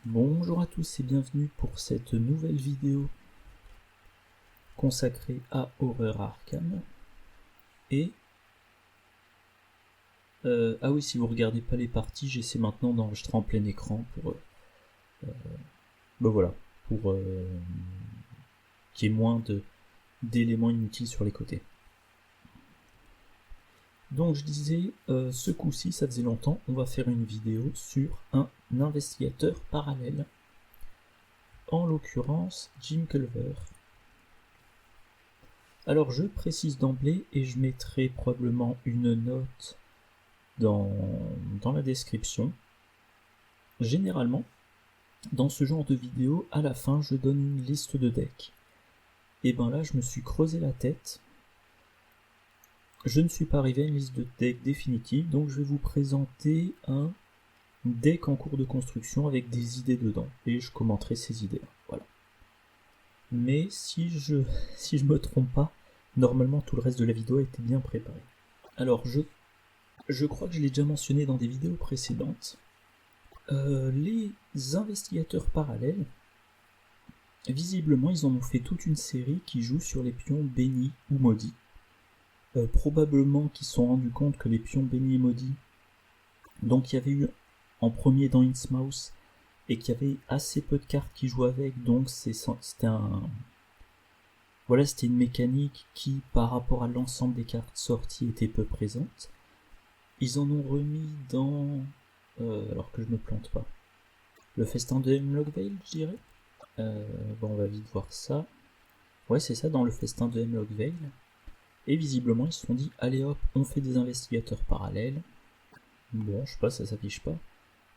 Bonjour à tous et bienvenue pour cette nouvelle vidéo consacrée à Horror Arkham. Et ah oui, si vous regardez pas les parties, j'essaie maintenant d'enregistrer en plein écran pour voilà, pour qu'il y ait moins d'éléments inutiles sur les côtés. Donc je disais, ce coup-ci, ça faisait longtemps, on va faire une vidéo sur un investigateur parallèle, en l'occurrence Jim Culver. Alors je précise d'emblée, et je mettrai probablement une note dans la description. Généralement, dans ce genre de vidéo, à la fin, je donne une liste de decks. Et ben là, je me suis creusé la tête. Je ne suis pas arrivé à une liste de decks définitive, donc je vais vous présenter un deck en cours de construction avec des idées dedans. Et je commenterai ces idées-là. Voilà. Mais si je me trompe pas, normalement tout le reste de la vidéo a été bien préparé. Alors je crois que je l'ai déjà mentionné dans des vidéos précédentes. Les investigateurs parallèles, visiblement ils en ont fait toute une série qui joue sur les pions bénis ou maudits. Probablement qu'ils se sont rendus compte que les pions bénis et maudits, donc il y avait eu en premier dans Innsmouth, et qu'il y avait assez peu de cartes qui jouaient avec, donc c'était une mécanique qui, par rapport à l'ensemble des cartes sorties, était peu présente. Ils en ont remis dans... alors que je me plante pas. Le festin de Hemlock Vale, je dirais. Bon, on va vite voir ça. Ouais, c'est ça, dans le festin de Hemlock Vale. Et visiblement, ils se sont dit, allez hop, on fait des investigateurs parallèles. Bon, je sais pas, ça s'affiche pas.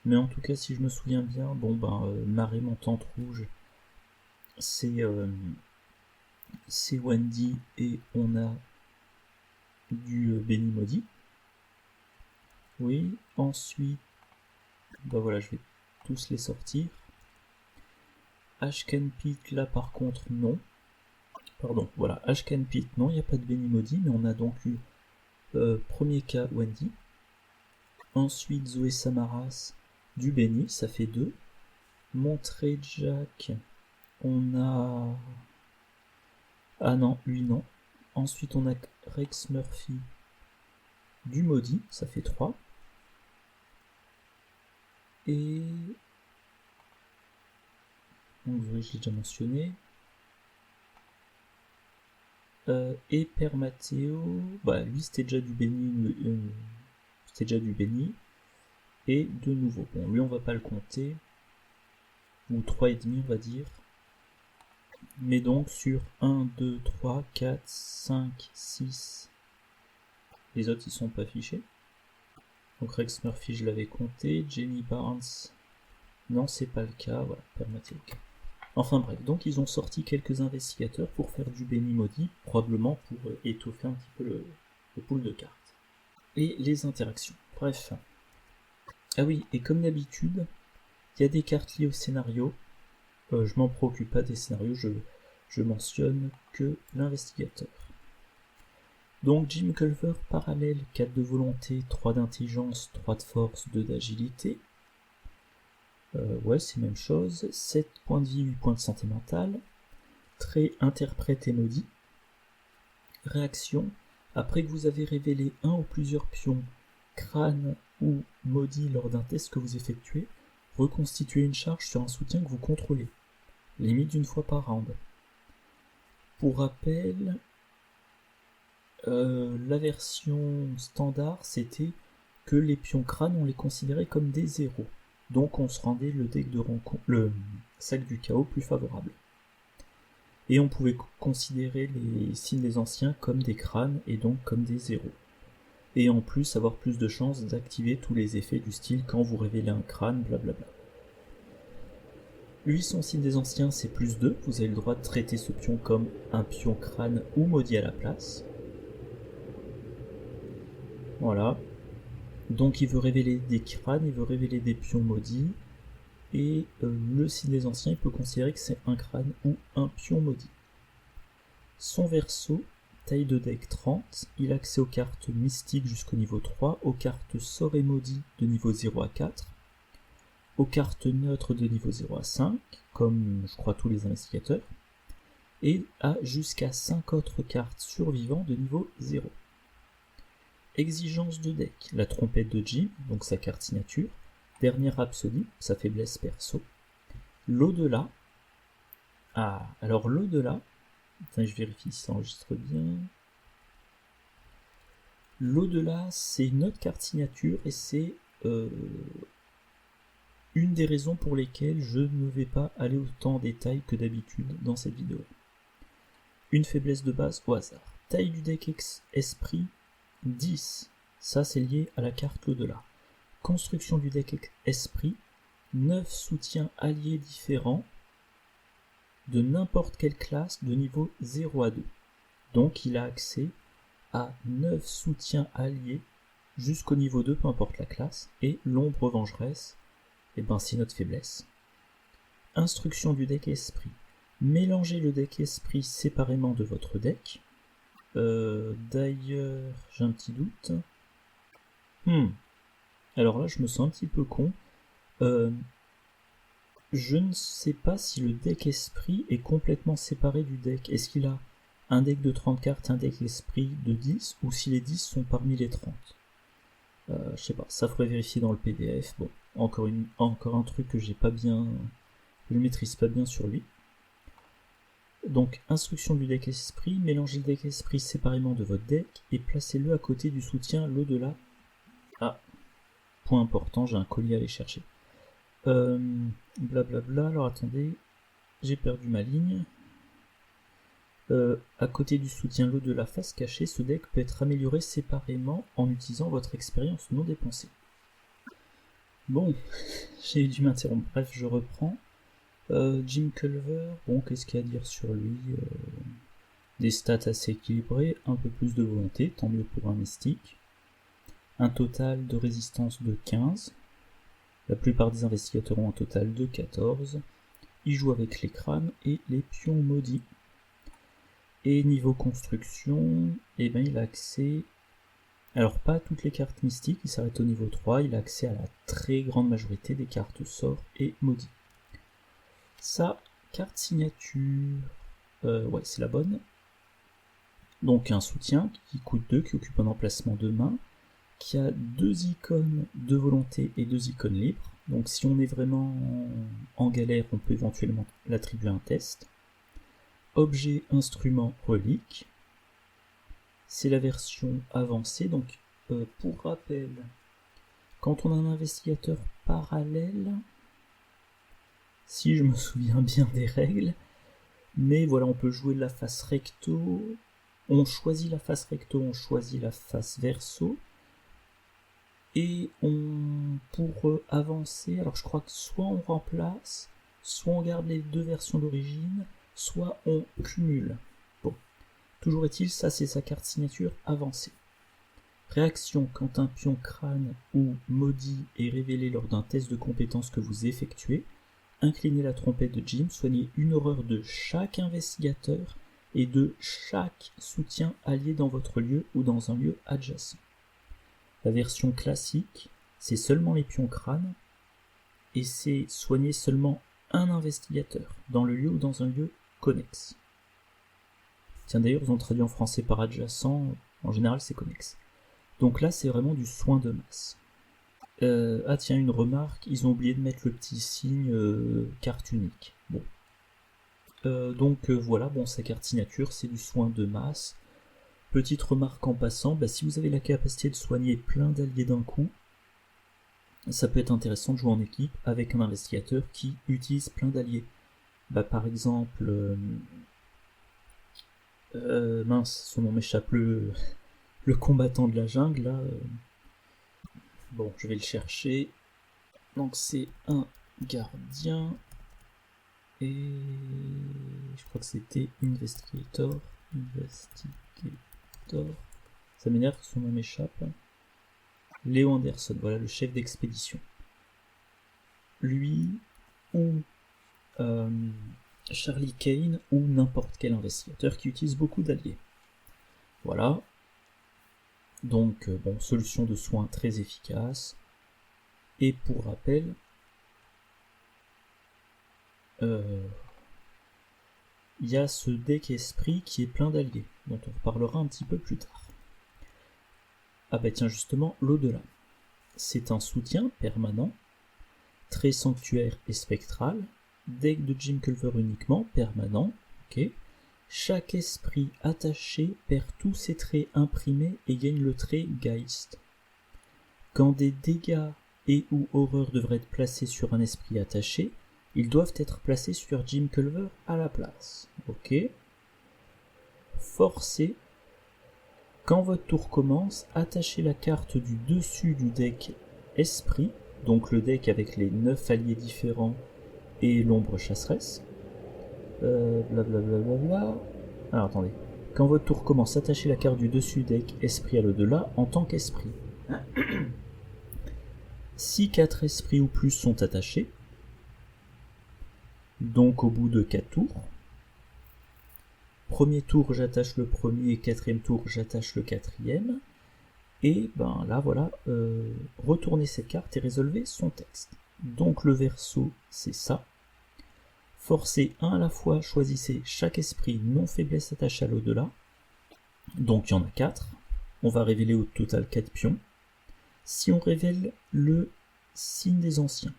Mais en tout cas, si je me souviens bien, Marée Montante Rouge, c'est Wendy, et on a du Béni Maudit. Oui, ensuite, voilà, je vais tous les sortir. Ashken Pit, là par contre, non. Pardon, voilà, Ashken Pit, non, il n'y a pas de Béni Maudit, mais on a donc eu premier cas Wendy. Ensuite, Zoé Samaras, du Béni, ça fait 2. Montré Jack, on a... Ah non, lui non. Ensuite, on a Rex Murphy, du Maudit, ça fait 3. Et... donc je l'ai déjà mentionné. Et Père Matteo, lui c'était déjà du béni, et de nouveau. Bon, lui on va pas le compter, ou 3,5 on va dire. Mais donc sur 1, 2, 3, 4, 5, 6, les autres ils sont pas affichés. Donc Rex Murphy je l'avais compté, Jenny Barnes, non c'est pas le cas, voilà, Père Matteo. Enfin bref, donc ils ont sorti quelques investigateurs pour faire du béni maudit, probablement pour étoffer un petit peu le pool de cartes. Et les interactions. Bref. Ah oui, et comme d'habitude, il y a des cartes liées au scénario. Je m'en préoccupe pas des scénarios, je mentionne que l'investigateur. Donc Jim Culver, parallèle, 4 de volonté, 3 d'intelligence, 3 de force, 2 d'agilité. Ouais, c'est la même chose. 7 points de vie, 8 points de santé mentale. Trait interprète et maudit. Réaction. Après que vous avez révélé un ou plusieurs pions, crâne ou maudit lors d'un test que vous effectuez, reconstituez une charge sur un soutien que vous contrôlez. Limite d'une fois par round. Pour rappel, la version standard, c'était que les pions crâne, on les considérait comme des zéros. Donc on se rendait le deck de rencontre, le sac du chaos plus favorable. Et on pouvait considérer les signes des anciens comme des crânes et donc comme des zéros. Et en plus avoir plus de chances d'activer tous les effets du style quand vous révélez un crâne, blablabla. Lui, son signe des anciens, c'est plus 2, vous avez le droit de traiter ce pion comme un pion crâne ou maudit à la place. Voilà. Donc il veut révéler des crânes, il veut révéler des pions maudits, et le signe des anciens, il peut considérer que c'est un crâne ou un pion maudit. Son verso, taille de deck 30, il a accès aux cartes mystiques jusqu'au niveau 3, aux cartes sort et maudit de niveau 0 à 4, aux cartes neutres de niveau 0 à 5, comme je crois tous les investigateurs, et a jusqu'à 5 autres cartes survivantes de niveau 0. Exigence de deck, la trompette de Jim, donc sa carte signature, dernière Rhapsody, sa faiblesse perso, l'au-delà, alors l'au-delà, je vérifie si ça enregistre bien, l'au-delà c'est une autre carte signature et c'est une des raisons pour lesquelles je ne vais pas aller autant en détail que d'habitude dans cette vidéo. Une faiblesse de base au hasard. Taille du deck esprit 10, ça c'est lié à la carte l'au-delà. Construction du deck esprit, 9 soutiens alliés différents de n'importe quelle classe de niveau 0 à 2. Donc il a accès à 9 soutiens alliés jusqu'au niveau 2, peu importe la classe, et l'ombre vengeresse, et ben c'est notre faiblesse. Instruction du deck esprit. Mélangez le deck esprit séparément de votre deck. D'ailleurs, j'ai un petit doute. Alors là, je me sens un petit peu con. Je ne sais pas si le deck esprit est complètement séparé du deck. Est-ce qu'il a un deck de 30 cartes, un deck esprit de 10, ou si les 10 sont parmi les 30. Je sais pas, ça faudrait vérifier dans le PDF. Bon, encore un truc que je maîtrise pas bien sur lui. Donc, instruction du deck esprit, mélangez le deck esprit séparément de votre deck et placez-le à côté du soutien l'au-delà. Ah, point important, j'ai un colis à aller chercher. Blablabla, alors attendez, j'ai perdu ma ligne. À côté du soutien l'au-delà face cachée, ce deck peut être amélioré séparément en utilisant votre expérience non dépensée. Bon, j'ai dû m'interrompre, bref, je reprends. Jim Culver, bon, qu'est-ce qu'il y a à dire sur lui? Des stats assez équilibrées, un peu plus de volonté, tant mieux pour un mystique. Un total de résistance de 15. La plupart des investigateurs ont un total de 14. Il joue avec les crânes et les pions maudits. Et niveau construction, eh ben, il a accès... Alors pas à toutes les cartes mystiques, il s'arrête au niveau 3, il a accès à la très grande majorité des cartes sorts et maudits. Sa carte signature, ouais c'est la bonne. Donc un soutien qui coûte 2, qui occupe un emplacement de main, qui a 2 icônes de volonté et 2 icônes libres. Donc si on est vraiment en galère, on peut éventuellement l'attribuer un test. Objet, instrument, relique. C'est la version avancée, donc pour rappel, quand on a un investigateur parallèle, si je me souviens bien des règles, mais voilà, on peut jouer la face recto, on choisit la face recto, on choisit la face verso, et pour avancer, alors je crois que soit on remplace, soit on garde les 2 versions d'origine, soit on cumule. Bon, toujours est-il, ça c'est sa carte signature avancée. Réaction quand un pion crâne ou maudit est révélé lors d'un test de compétences que vous effectuez. Inclinez la trompette de Jim, soignez une horreur de chaque investigateur et de chaque soutien allié dans votre lieu ou dans un lieu adjacent. La version classique, c'est seulement les pions crânes et c'est soigner seulement un investigateur dans le lieu ou dans un lieu connexe. Tiens, d'ailleurs, ils ont traduit en français par adjacent, en général c'est connexe. Donc là, c'est vraiment du soin de masse. Ah tiens, une remarque, ils ont oublié de mettre le petit signe carte unique. Bon. Donc voilà, bon, sa carte signature, c'est du soin de masse. Petite remarque en passant, bah, si vous avez la capacité de soigner plein d'alliés d'un coup, ça peut être intéressant de jouer en équipe avec un investigateur qui utilise plein d'alliés. Bah, par exemple, mince, son nom m'échappe, le combattant de la jungle, là. Bon, je vais le chercher. Donc c'est un gardien. Et je crois que c'était Investigator. Ça m'énerve que son nom m'échappe. Léo Anderson, voilà le chef d'expédition. Lui ou Charlie Kane ou n'importe quel investigateur qui utilise beaucoup d'alliés. Voilà. Donc, bon, solution de soins très efficace. Et pour rappel, il y a ce deck esprit qui est plein d'alliés, dont on reparlera un petit peu plus tard. Ah bah tiens, justement, l'au-delà. C'est un soutien permanent, très sanctuaire et spectral, deck de Jim Culver uniquement, permanent, ok. Chaque esprit attaché perd tous ses traits imprimés et gagne le trait Geist. Quand des dégâts et ou horreurs devraient être placés sur un esprit attaché, ils doivent être placés sur Jim Culver à la place. Ok. Forcez. Quand votre tour commence, attachez la carte du dessus du deck esprit, donc le deck avec les 9 alliés différents et l'ombre chasseresse. Blablabla. Alors attendez. Quand votre tour commence, attachez la carte du dessus du deck esprit à l'au-delà en tant qu'esprit. Si 4 esprits ou plus sont attachés, donc au bout de 4 tours, premier tour j'attache le premier, quatrième tour j'attache le quatrième, et ben là voilà, retournez cette carte et résolvez son texte. Donc le verso c'est ça. Forcez un à la fois, choisissez chaque esprit non faiblesse attaché à l'au-delà, donc il y en a 4, on va révéler au total 4 pions. Si on révèle le signe des anciens,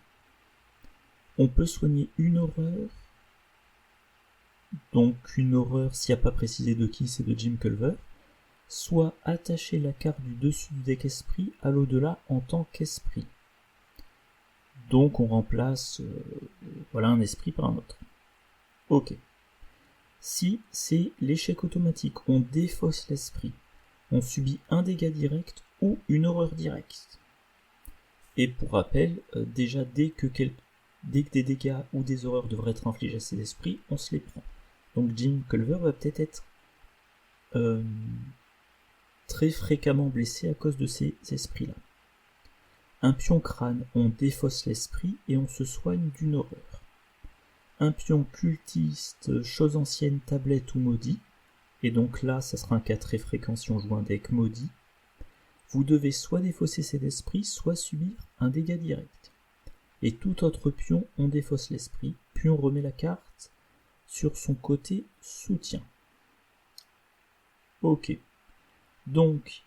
on peut soigner une horreur, donc une horreur s'il n'y a pas précisé de qui, c'est de Jim Culver, soit attacher la carte du dessus du deck esprit à l'au-delà en tant qu'esprit. Donc on remplace voilà, un esprit par un autre. Ok. Si c'est l'échec automatique, on défausse l'esprit, on subit un dégât direct ou une horreur directe. Et pour rappel, déjà dès que des dégâts ou des horreurs devraient être infligés à ces esprits, on se les prend. Donc Jim Culver va peut-être être très fréquemment blessé à cause de ces esprits-là. Un pion crâne, on défausse l'esprit et on se soigne d'une horreur. Un pion cultiste, chose ancienne, tablette ou maudit, et donc là ça sera un cas très fréquent si on joue un deck maudit, vous devez soit défausser cet esprit, soit subir un dégât direct. Et tout autre pion, on défausse l'esprit, puis on remet la carte sur son côté soutien. Ok. Donc,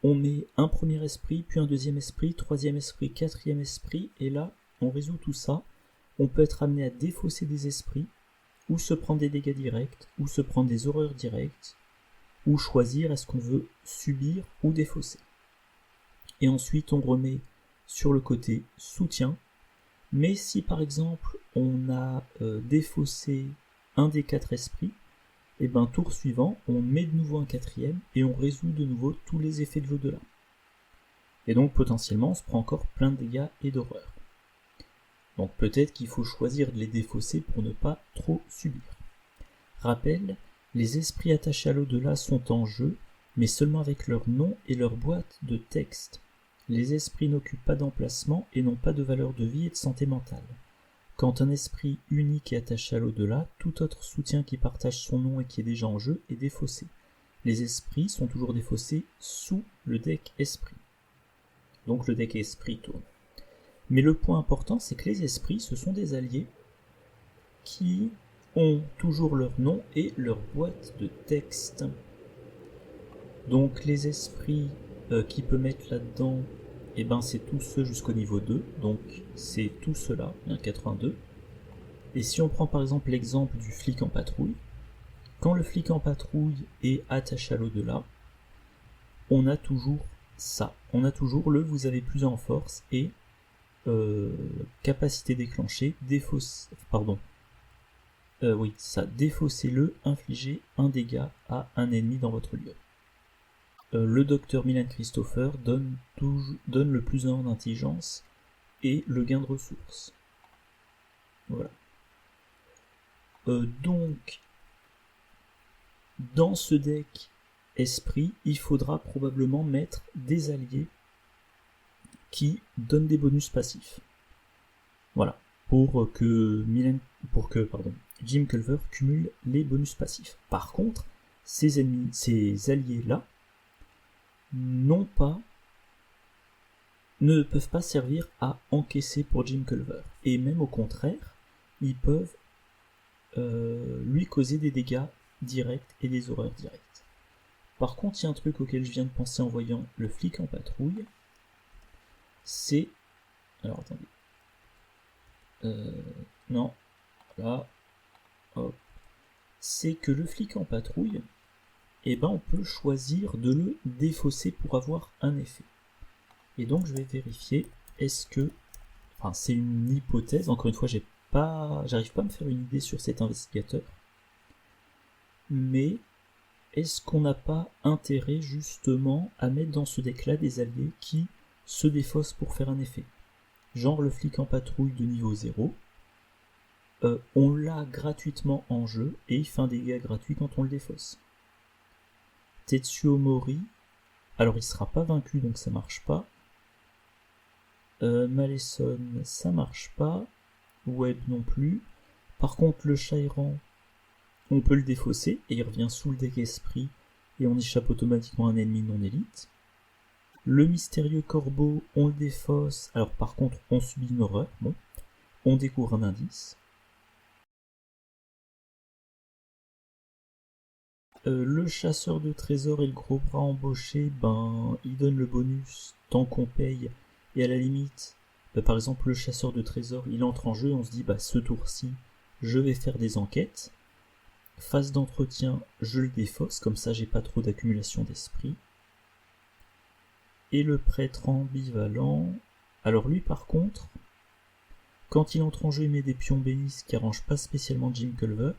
on met un premier esprit, puis un deuxième esprit, troisième esprit, quatrième esprit, et là, on résout tout ça. On peut être amené à défausser des esprits, ou se prendre des dégâts directs, ou se prendre des horreurs directes, ou choisir est-ce qu'on veut subir ou défausser. Et ensuite, on remet sur le côté soutien. Mais si par exemple on a défaussé un des 4 esprits, et ben tour suivant, on met de nouveau un quatrième et on résout de nouveau tous les effets de l'au-delà. Et donc potentiellement on se prend encore plein de dégâts et d'horreurs. Donc peut-être qu'il faut choisir de les défausser pour ne pas trop subir. Rappel, les esprits attachés à l'au-delà sont en jeu, mais seulement avec leur nom et leur boîte de texte. Les esprits n'occupent pas d'emplacement et n'ont pas de valeur de vie et de santé mentale. Quand un esprit unique est attaché à l'au-delà, tout autre soutien qui partage son nom et qui est déjà en jeu est défaussé. Les esprits sont toujours défaussés sous le deck esprit. Donc le deck esprit tourne. Mais le point important, c'est que les esprits, ce sont des alliés qui ont toujours leur nom et leur boîte de texte. Donc les esprits qui peut mettre là-dedans, et ben c'est tous ceux jusqu'au niveau 2, donc c'est tout cela, il y en a 82. Et si on prend par exemple l'exemple du flic en patrouille, quand le flic en patrouille est attaché à l'au-delà, on a toujours ça, on a toujours le vous avez plus en force et capacité déclenchée, défaussez-le, infligez un dégât à un ennemi dans votre lieu. Le docteur Milan Christopher donne le plus 1 d'intelligence et le gain de ressources. Voilà. Donc, dans ce deck esprit, il faudra probablement mettre des alliés qui donnent des bonus passifs. Voilà. Pour que Jim Culver cumule les bonus passifs. Par contre, ces alliés-là, ne peuvent pas servir à encaisser pour Jim Culver. Et même au contraire, ils peuvent lui causer des dégâts directs et des horreurs directes. Par contre, il y a un truc auquel je viens de penser en voyant le flic en patrouille, c'est... Alors attendez. Non, là, hop. C'est que le flic en patrouille, eh ben on peut choisir de le défausser pour avoir un effet. Et donc je vais vérifier, est-ce que... Enfin, c'est une hypothèse, encore une fois, j'arrive pas à me faire une idée sur cet investigateur. Mais est-ce qu'on n'a pas intérêt justement à mettre dans ce deck-là des alliés qui se défaussent pour faire un effet? Genre le flic en patrouille de niveau 0, on l'a gratuitement en jeu et il fait un dégât gratuit quand on le défausse. Tetsuo Mori, alors il sera pas vaincu donc ça marche pas. Malesson, ça marche pas. Web non plus. Par contre, le Shairan, on peut le défausser et il revient sous le deck esprit et on échappe automatiquement à un ennemi non élite. Le mystérieux corbeau, on le défausse. Alors par contre, on subit une horreur. Bon, on découvre un indice. Le chasseur de trésors et le gros bras embauché, ben, il donne le bonus tant qu'on paye. Et à la limite, par exemple, le chasseur de trésors, il entre en jeu et on se dit, bah, ce tour-ci, je vais faire des enquêtes. Phase d'entretien, je le défausse, comme ça j'ai pas trop d'accumulation d'esprit. Et le prêtre ambivalent, alors lui par contre, quand il entre en jeu, il met des pions bénis, ce qui arrange pas spécialement Jim Culver.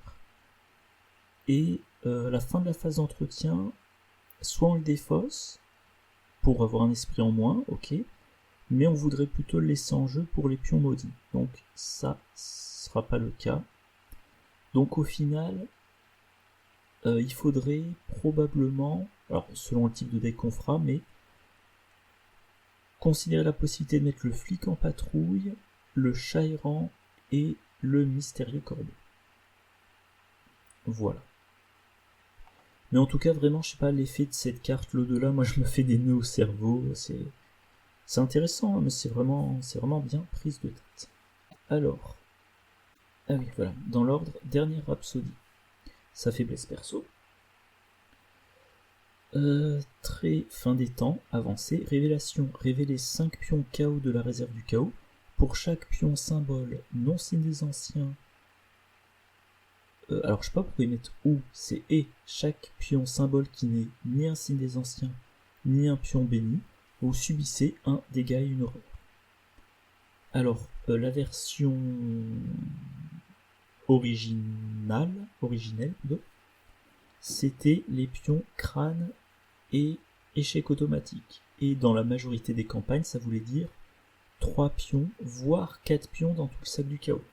Et à la fin de la phase d'entretien, soit on le défausse, pour avoir un esprit en moins, ok, mais on voudrait plutôt le laisser en jeu pour les pions maudits. Donc ça sera pas le cas. Donc au final, il faudrait probablement, alors selon le type de deck qu'on fera, mais considérer la possibilité de mettre le flic en patrouille, le Shairan et le mystérieux corbeau. Voilà. Mais en tout cas, vraiment, je sais pas, l'effet de cette carte, l'au-delà, moi je me fais des nœuds au cerveau, c'est intéressant, hein, mais c'est vraiment bien prise de tête. Alors, ah oui, voilà, dans l'ordre, dernière Rhapsodie. Sa faiblesse perso. Très fin des temps, avancé, révélation, révéler 5 pions chaos de la réserve du chaos. Pour chaque pion symbole non signe des anciens. Alors je sais pas pourquoi ils mettent ou, c'est et. Chaque pion symbole qui n'est ni un signe des anciens, ni un pion béni, vous subissez un dégât et une horreur. Alors, la version originelle, c'était les pions crâne et échec automatique. Et dans la majorité des campagnes, ça voulait dire 3 pions, voire 4 pions dans tout le sac du chaos.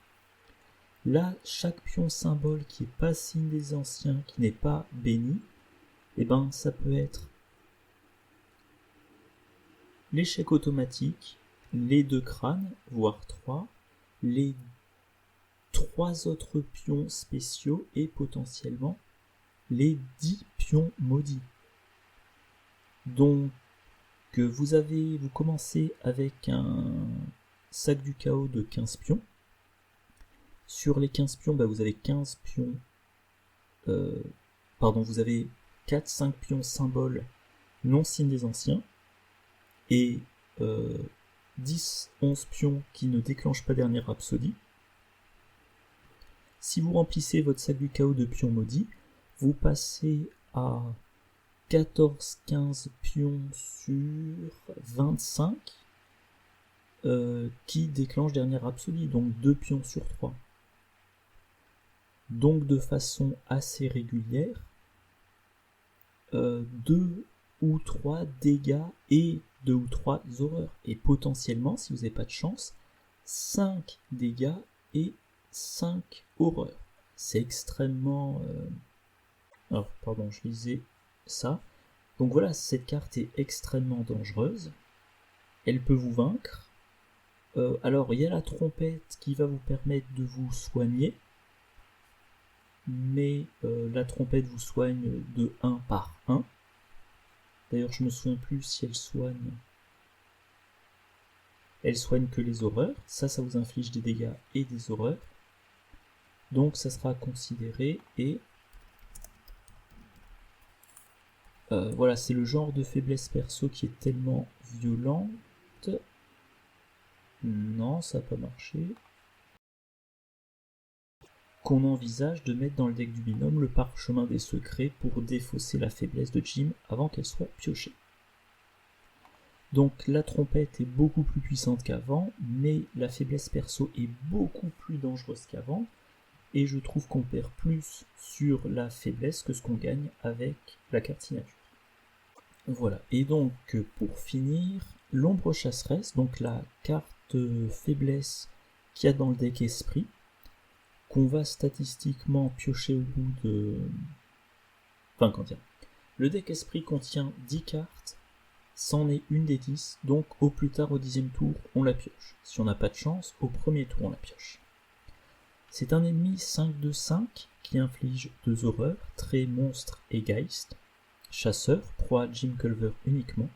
Là, chaque pion symbole qui n'est pas signe des anciens, qui n'est pas béni, et ben ça peut être l'échec automatique, les 2 crânes, voire 3, les 3 autres pions spéciaux et potentiellement les 10 pions maudits. Donc vous commencez avec un sac du chaos de 15 pions. Sur les 15 pions, vous avez 15 pions. Vous avez 4-5 pions symboles non signes des anciens. Et 10-11 pions qui ne déclenchent pas dernière rhapsodie. Si vous remplissez votre sac du chaos de pions maudits, vous passez à 14-15 pions sur 25 qui déclenchent dernière rhapsodie, donc 2 pions sur 3. Donc de façon assez régulière, 2 ou 3 dégâts et 2 ou 3 horreurs. Et potentiellement, si vous n'avez pas de chance, 5 dégâts et 5 horreurs. C'est extrêmement... Alors, pardon, je lisais ça. Donc voilà, cette carte est extrêmement dangereuse. Elle peut vous vaincre. Alors, il y a la trompette qui va vous permettre de vous soigner. Mais la trompette vous soigne de 1 par 1. D'ailleurs, je me souviens plus si elle soigne. Elle soigne que les horreurs. Ça vous inflige des dégâts et des horreurs. Donc ça sera considéré et voilà, c'est le genre de faiblesse perso qui est tellement violente. Non, ça n'a pas marché. Qu'on envisage de mettre dans le deck du binôme le parchemin des secrets pour défausser la faiblesse de Jim avant qu'elle soit piochée. Donc la trompette est beaucoup plus puissante qu'avant, mais la faiblesse perso est beaucoup plus dangereuse qu'avant, et je trouve qu'on perd plus sur la faiblesse que ce qu'on gagne avec la carte signature. Voilà, et donc pour finir, l'ombre chasseresse, donc la carte faiblesse qu'il y a dans le deck esprit, qu'on va statistiquement piocher au bout de... Enfin, quand dire. Le deck esprit contient 10 cartes, c'en est une des 10, donc au plus tard au 10e tour, on la pioche. Si on n'a pas de chance, au premier tour, on la pioche. C'est un ennemi 5-2-5 qui inflige 2 horreurs, trait, monstre et geist. Chasseur, proie Jim Culver uniquement.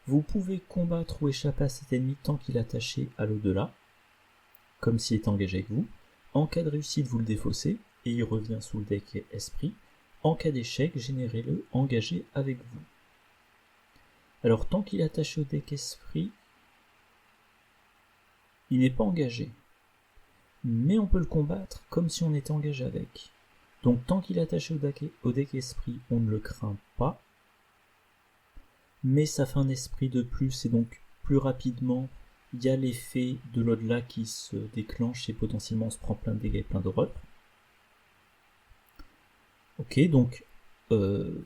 Vous pouvez combattre ou échapper à cet ennemi tant qu'il est attaché à l'au-delà, comme s'il est engagé avec vous. En cas de réussite, vous le défaussez, et il revient sous le deck esprit. En cas d'échec, générez-le engagé avec vous. Alors, tant qu'il est attaché au deck esprit, il n'est pas engagé. Mais on peut le combattre comme si on était engagé avec. Donc, tant qu'il est attaché au deck esprit, on ne le craint pas. Mais ça fait un esprit de plus, et donc plus rapidement, il y a l'effet de l'au-delà qui se déclenche, et potentiellement on se prend plein de dégâts et plein d'horreur. Ok, donc on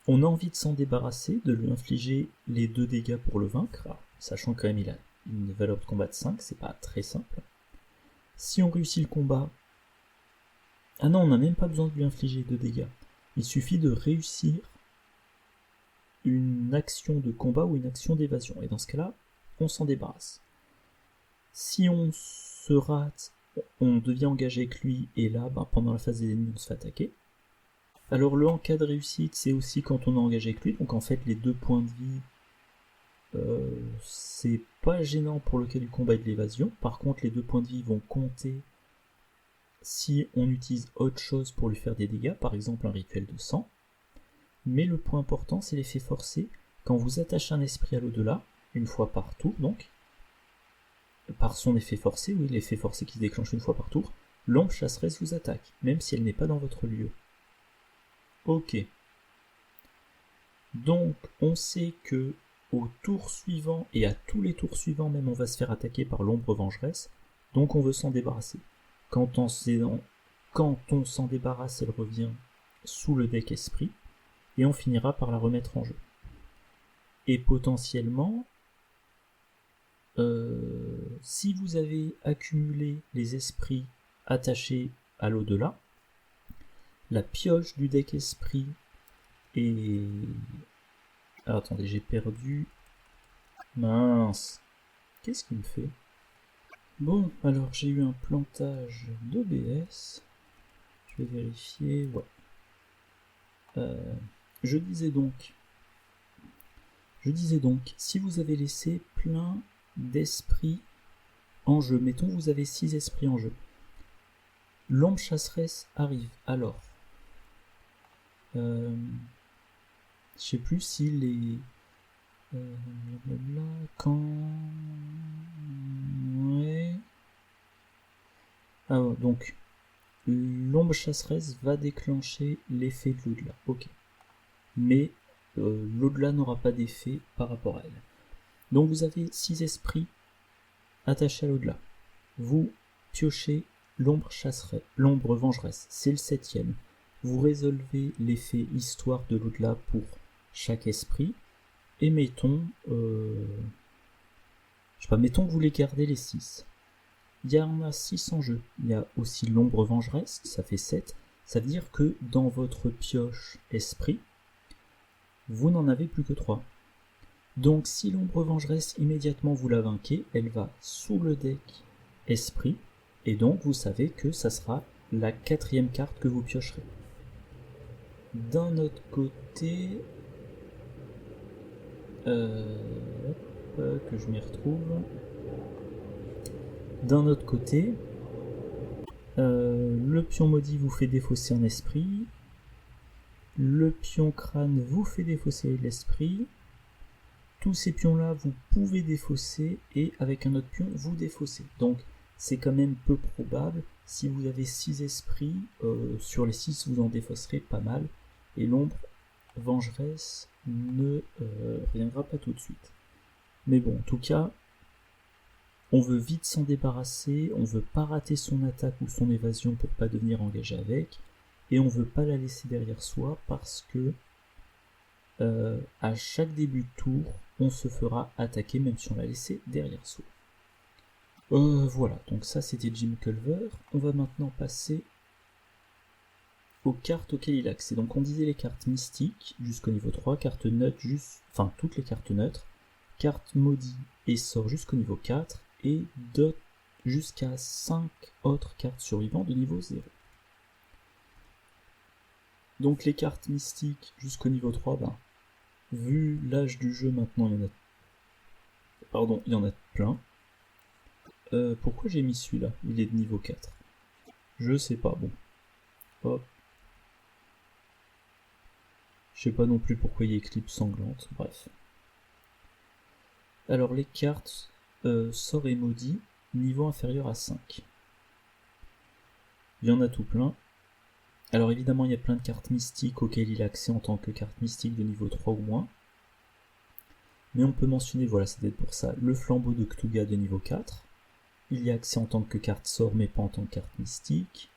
a envie de s'en débarrasser, de lui infliger les 2 dégâts pour le vaincre, alors, sachant quand même il a une valeur de combat de 5, c'est pas très simple. Si on réussit le combat... Ah non, on n'a même pas besoin de lui infliger 2 dégâts. Il suffit de réussir une action de combat ou une action d'évasion, et dans ce cas-là, on s'en débarrasse. Si on se rate, on devient engagé avec lui, et là, pendant la phase des ennemis, on se fait attaquer. Alors le en cas de réussite, c'est aussi quand on est engagé avec lui, donc en fait les 2 points de vie, c'est pas gênant pour le cas du combat et de l'évasion. Par contre, les 2 points de vie vont compter si on utilise autre chose pour lui faire des dégâts, par exemple un rituel de sang. Mais le point important, c'est l'effet forcé. Quand vous attachez un esprit à l'au-delà, une fois par tour donc, par son effet forcé, oui, l'effet forcé qui se déclenche une fois par tour, l'ombre chasseresse vous attaque, même si elle n'est pas dans votre lieu. Ok. Donc, on sait que au tour suivant, et à tous les tours suivants même, on va se faire attaquer par l'ombre vengeresse, donc on veut s'en débarrasser. Quand on s'en débarrasse, elle revient sous le deck esprit, et on finira par la remettre en jeu. Et potentiellement, si vous avez accumulé les esprits attachés à l'au-delà, la pioche du deck esprit est... Alors attendez, j'ai perdu... Mince. Qu'est-ce qu'il me fait? Bon, alors j'ai eu un plantage d'OBS. Je vais vérifier... Ouais. Je disais donc, si vous avez laissé plein d'esprits en jeu, mettons vous avez 6 esprits en jeu, l'ombre chasseresse arrive, alors, je sais plus si les... quand... Ouais... Ah ouais, donc, l'ombre chasseresse va déclencher l'effet de l'au-delà, ok. Mais l'au-delà n'aura pas d'effet par rapport à elle. Donc vous avez 6 esprits attachés à l'au-delà. Vous piochez l'ombre vengeresse, c'est le 7e. Vous résolvez l'effet histoire de l'au-delà pour chaque esprit, et mettons, mettons que vous les gardez les 6. Il y en a 6 en jeu. Il y a aussi l'ombre vengeresse, ça fait 7. Ça veut dire que dans votre pioche esprit, vous n'en avez plus que 3. Donc si l'ombre vengeresse immédiatement vous la vainquez, elle va sous le deck esprit, et donc vous savez que ça sera la 4e carte que vous piocherez. D'un autre côté, que je m'y retrouve. D'un autre côté, Le pion maudit vous fait défausser un esprit. Le pion crâne vous fait défausser l'esprit. Tous ces pions-là, vous pouvez défausser, et avec un autre pion, vous défaussez. Donc, c'est quand même peu probable. Si vous avez 6 esprits, sur les 6, vous en défausserez pas mal. Et l'ombre vengeresse ne reviendra pas tout de suite. Mais bon, en tout cas, on veut vite s'en débarrasser, on veut pas rater son attaque ou son évasion pour pas devenir engagé avec, et on veut pas la laisser derrière soi parce que à chaque début de tour, on se fera attaquer même si on l'a laissé derrière soi. Voilà, donc ça c'était Jim Culver. On va maintenant passer aux cartes auxquelles il a accès. Donc on disait les cartes mystiques jusqu'au niveau 3, cartes neutres, enfin toutes les cartes neutres, cartes maudits et sorts jusqu'au niveau 4, et jusqu'à 5 autres cartes survivantes de niveau 0. Donc les cartes mystiques jusqu'au niveau 3, vu l'âge du jeu maintenant, il y en a plein. Pourquoi j'ai mis celui-là? Il est de niveau 4. Je sais pas, bon. Hop. Je sais pas non plus pourquoi il y a Éclipse sanglante, bref. Alors les cartes sort et maudit, niveau inférieur à 5. Il y en a tout plein. Alors évidemment il y a plein de cartes mystiques auxquelles il a accès en tant que carte mystique de niveau 3 ou moins. Mais on peut mentionner, voilà, c'est peut-être pour ça, le flambeau de Cthulhu de niveau 4. Il y a accès en tant que carte sort mais pas en tant que carte mystique.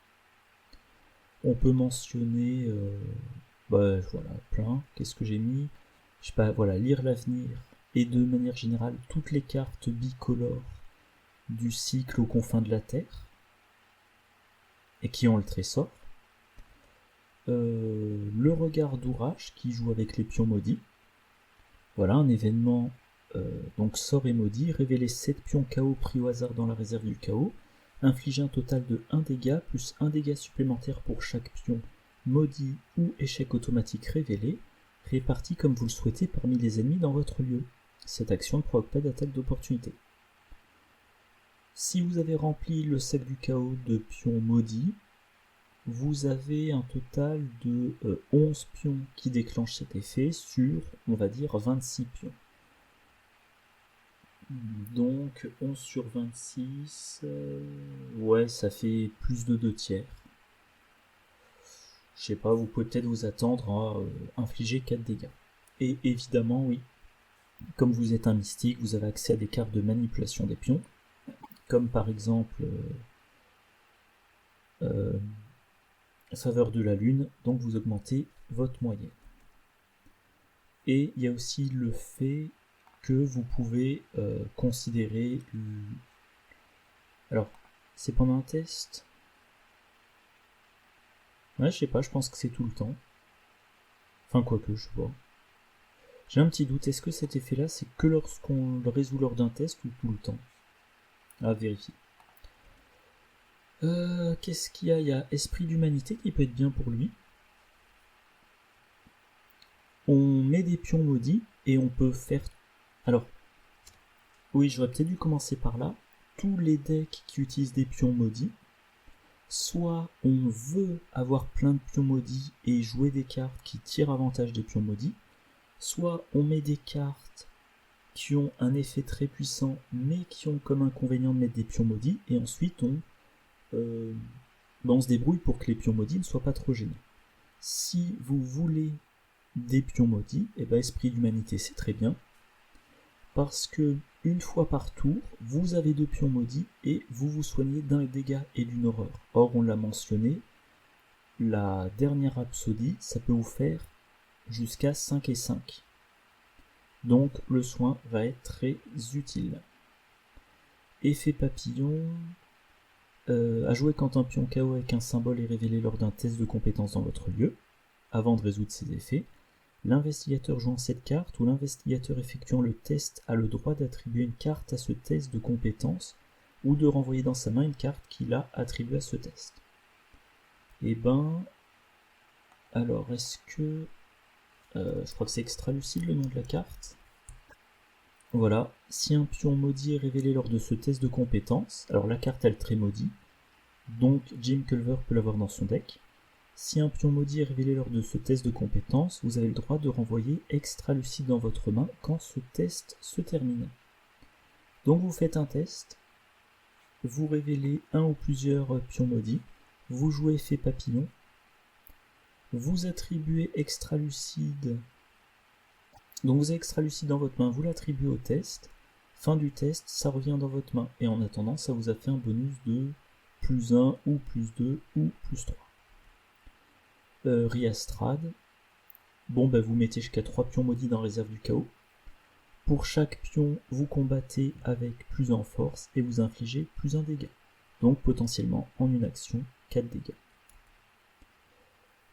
On peut mentionner, voilà, plein. Qu'est-ce que j'ai mis? Je sais pas, voilà, lire l'avenir. Et de manière générale, toutes les cartes bicolores du cycle aux confins de la Terre. Et qui ont le trésor. Le regard d'Ourage qui joue avec les pions maudits. Voilà, un événement, donc sort et maudit, révéler 7 pions KO pris au hasard dans la réserve du chaos, infliger un total de 1 dégât plus 1 dégât supplémentaire pour chaque pion maudit ou échec automatique révélé, réparti comme vous le souhaitez parmi les ennemis dans votre lieu. Cette action ne provoque pas d'attaque d'opportunité. Si vous avez rempli le sac du chaos de pions maudits, vous avez un total de 11 pions qui déclenchent cet effet sur, on va dire, 26 pions. Donc 11 sur 26, ouais, ça fait plus de 2 tiers. Je sais pas, vous pouvez peut-être vous attendre à infliger 4 dégâts. Et évidemment, oui, comme vous êtes un mystique, vous avez accès à des cartes de manipulation des pions, comme par exemple faveur de la lune, donc vous augmentez votre moyenne. Et il y a aussi le fait que vous pouvez considérer... Alors, c'est pendant un test? Ouais, je sais pas, je pense que c'est tout le temps. Enfin, quoique, je sais pas. J'ai un petit doute, est-ce que cet effet-là, c'est que lorsqu'on le résout lors d'un test ou tout le temps? À vérifier. Qu'est-ce qu'il y a? Il y a Esprit d'humanité qui peut être bien pour lui. On met des pions maudits et on peut faire... Alors, oui, j'aurais peut-être dû commencer par là. Tous les decks qui utilisent des pions maudits, soit on veut avoir plein de pions maudits et jouer des cartes qui tirent avantage des pions maudits, soit on met des cartes qui ont un effet très puissant mais qui ont comme inconvénient de mettre des pions maudits, et ensuite on se débrouille pour que les pions maudits ne soient pas trop gênants. Si vous voulez des pions maudits, et Esprit d'humanité c'est très bien, parce que une fois par tour, vous avez 2 pions maudits et vous vous soignez d'un dégât et d'une horreur. Or, on l'a mentionné, la dernière rhapsodie, ça peut vous faire jusqu'à 5 et 5. Donc, le soin va être très utile. Effet papillon... à jouer quand un pion KO avec un symbole est révélé lors d'un test de compétence dans votre lieu, avant de résoudre ses effets. L'investigateur jouant cette carte ou l'investigateur effectuant le test a le droit d'attribuer une carte à ce test de compétence ou de renvoyer dans sa main une carte qu'il a attribuée à ce test. Alors est-ce que... je crois que c'est extra lucide le nom de la carte. Voilà, si un pion maudit est révélé lors de ce test de compétence, alors la carte elle très maudit, Donc Jim Culver peut l'avoir dans son deck. Si un pion maudit est révélé lors de ce test de compétence, vous avez le droit de renvoyer extra lucide dans votre main quand ce test se termine. Donc vous faites un test, vous révélez un ou plusieurs pions maudits, vous jouez effet papillon, vous attribuez extra lucide, donc vous avez extra lucide dans votre main, vous l'attribuez au test, fin du test, ça revient dans votre main, et en attendant, ça vous a fait un bonus de plus 1 ou plus 2 ou plus 3. Riastrad, bon vous mettez jusqu'à 3 pions maudits dans réserve du chaos. Pour chaque pion, vous combattez avec plus 1 en force et vous infligez plus 1 dégât. Donc potentiellement en une action, 4 dégâts.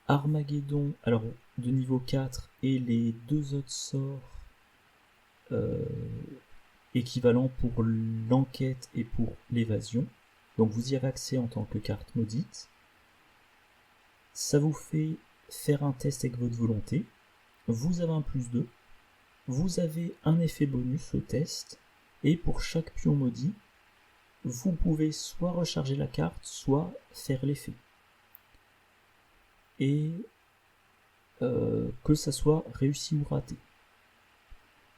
Armageddon, alors de niveau 4 et les 2 autres sorts équivalents pour l'enquête et pour l'évasion. Donc vous y avez accès en tant que carte maudite. Ça vous fait faire un test avec votre volonté. Vous avez un plus 2. Vous avez un effet bonus au test. Et pour chaque pion maudit, vous pouvez soit recharger la carte, soit faire l'effet. Et que ça soit réussi ou raté.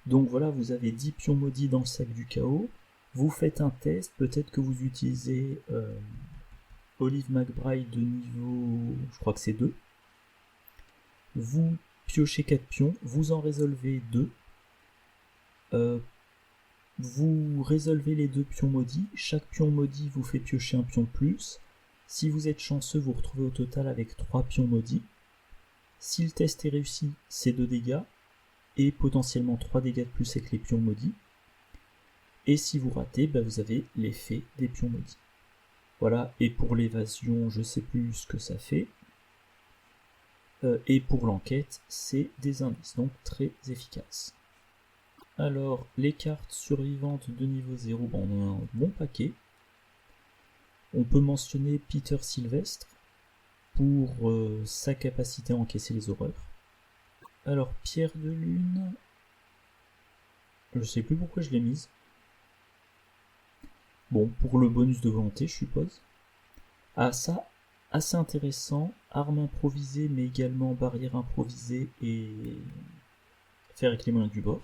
Donc voilà, vous avez 10 pions maudits dans le sac du chaos. Vous faites un test, peut-être que vous utilisez Olive McBride de niveau, je crois que c'est 2. Vous piochez 4 pions, vous en résolvez 2. Vous résolvez les 2 pions maudits. Chaque pion maudit vous fait piocher un pion de plus. Si vous êtes chanceux, vous retrouvez au total avec 3 pions maudits. Si le test est réussi, c'est 2 dégâts. Et potentiellement 3 dégâts de plus avec les pions maudits. Et si vous ratez, vous avez l'effet des pions maudits. Voilà, et pour l'évasion, je sais plus ce que ça fait. Et pour l'enquête, c'est des indices, donc très efficace. Alors, les cartes survivantes de niveau 0, on en a un bon paquet. On peut mentionner Peter Sylvestre pour sa capacité à encaisser les horreurs. Alors, Pierre de Lune, je sais plus pourquoi je l'ai mise. Bon, pour le bonus de volonté, je suppose. Ah, ça, assez intéressant. Arme improvisée, mais également barrière improvisée et faire avec les moyens du bord.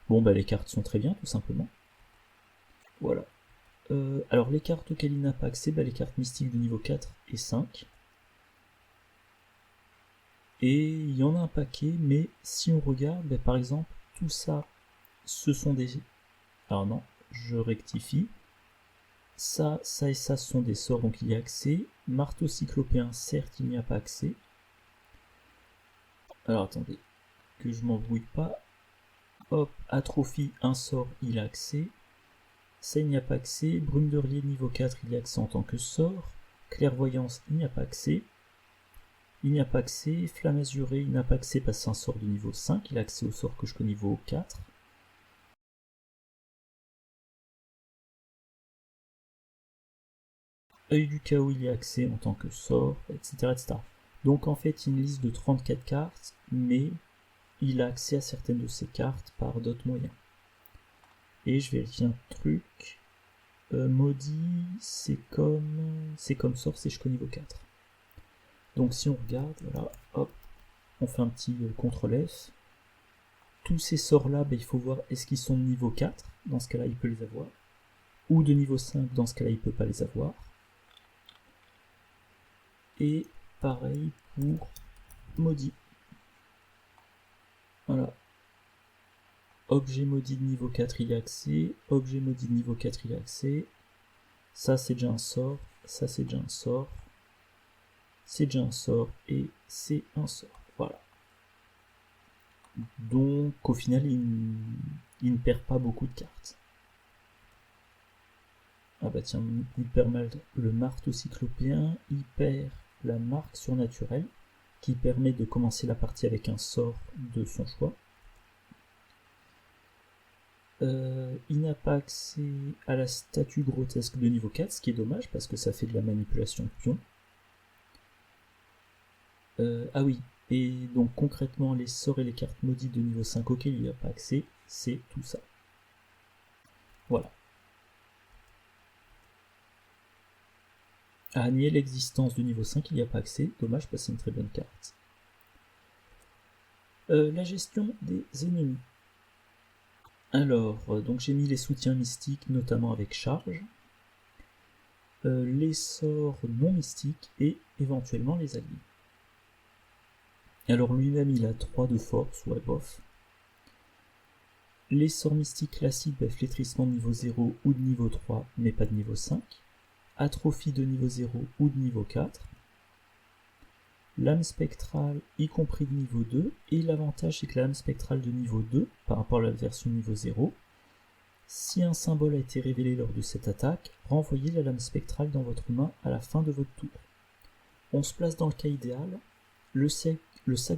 Bon, les cartes sont très bien, tout simplement. Voilà. Alors, les cartes auxquelles il n'a pas accès, les cartes mystiques de niveau 4 et 5. Et il y en a un paquet, mais si on regarde, par exemple, tout ça, ce sont des... Alors non, je rectifie. Ça et ça sont des sorts, donc il y a accès. Marteau cyclopéen, certes, il n'y a pas accès. Alors attendez, que je m'embrouille pas. Hop, atrophie, un sort, il a accès. Ça, il n'y a pas accès. Brume de Relier, niveau 4, il y a accès en tant que sort. Clairvoyance, il n'y a pas accès. Il n'y a pas accès. Flamme azurée, il n'a pas accès parce que c'est un sort de niveau 5. Il a accès au sort que je connais niveau 4. Œil du chaos, il y a accès en tant que sort, etc., etc. Donc en fait, une liste de 34 cartes, mais il a accès à certaines de ces cartes par d'autres moyens. Et je vérifie un truc. Maudit, c'est comme sort, c'est jusqu'au niveau 4. Donc si on regarde, voilà, hop, on fait un petit CTRL-F. Tous ces sorts-là, il faut voir est-ce qu'ils sont de niveau 4, dans ce cas-là, il peut les avoir. Ou de niveau 5, dans ce cas-là, il ne peut pas les avoir. Et pareil pour maudit. Voilà. Objet maudit de niveau 4, il y a accès. Objet maudit de niveau 4, il y a accès. Ça, c'est déjà un sort. Ça, c'est déjà un sort. C'est déjà un sort. Et c'est un sort. Voilà. Donc, au final, il ne perd pas beaucoup de cartes. Ah bah tiens, il perd mal le marteau cyclopéen. Il perd la marque surnaturelle, qui permet de commencer la partie avec un sort de son choix. Il n'a pas accès à la statue grotesque de niveau 4, ce qui est dommage parce que ça fait de la manipulation de pion. Ah oui, et donc concrètement les sorts et les cartes maudites de niveau 5 auxquels il n'a pas accès, c'est tout ça. Voilà. À nier l'existence du niveau 5, il n'y a pas accès. Dommage, parce que c'est une très bonne carte. La gestion des ennemis. Alors, donc j'ai mis les soutiens mystiques, notamment avec charge. Les sorts non mystiques et éventuellement les alliés. Alors lui-même il a 3 de force, ouais bof. Les sorts mystiques classiques, flétrissement de niveau 0 ou de niveau 3, mais pas de niveau 5. Atrophie de niveau 0 ou de niveau 4. Lame spectrale, y compris de niveau 2, et l'avantage c'est que la lame spectrale de niveau 2, par rapport à la version niveau 0, si un symbole a été révélé lors de cette attaque, renvoyez la lame spectrale dans votre main à la fin de votre tour. On se place dans le cas idéal. Le sac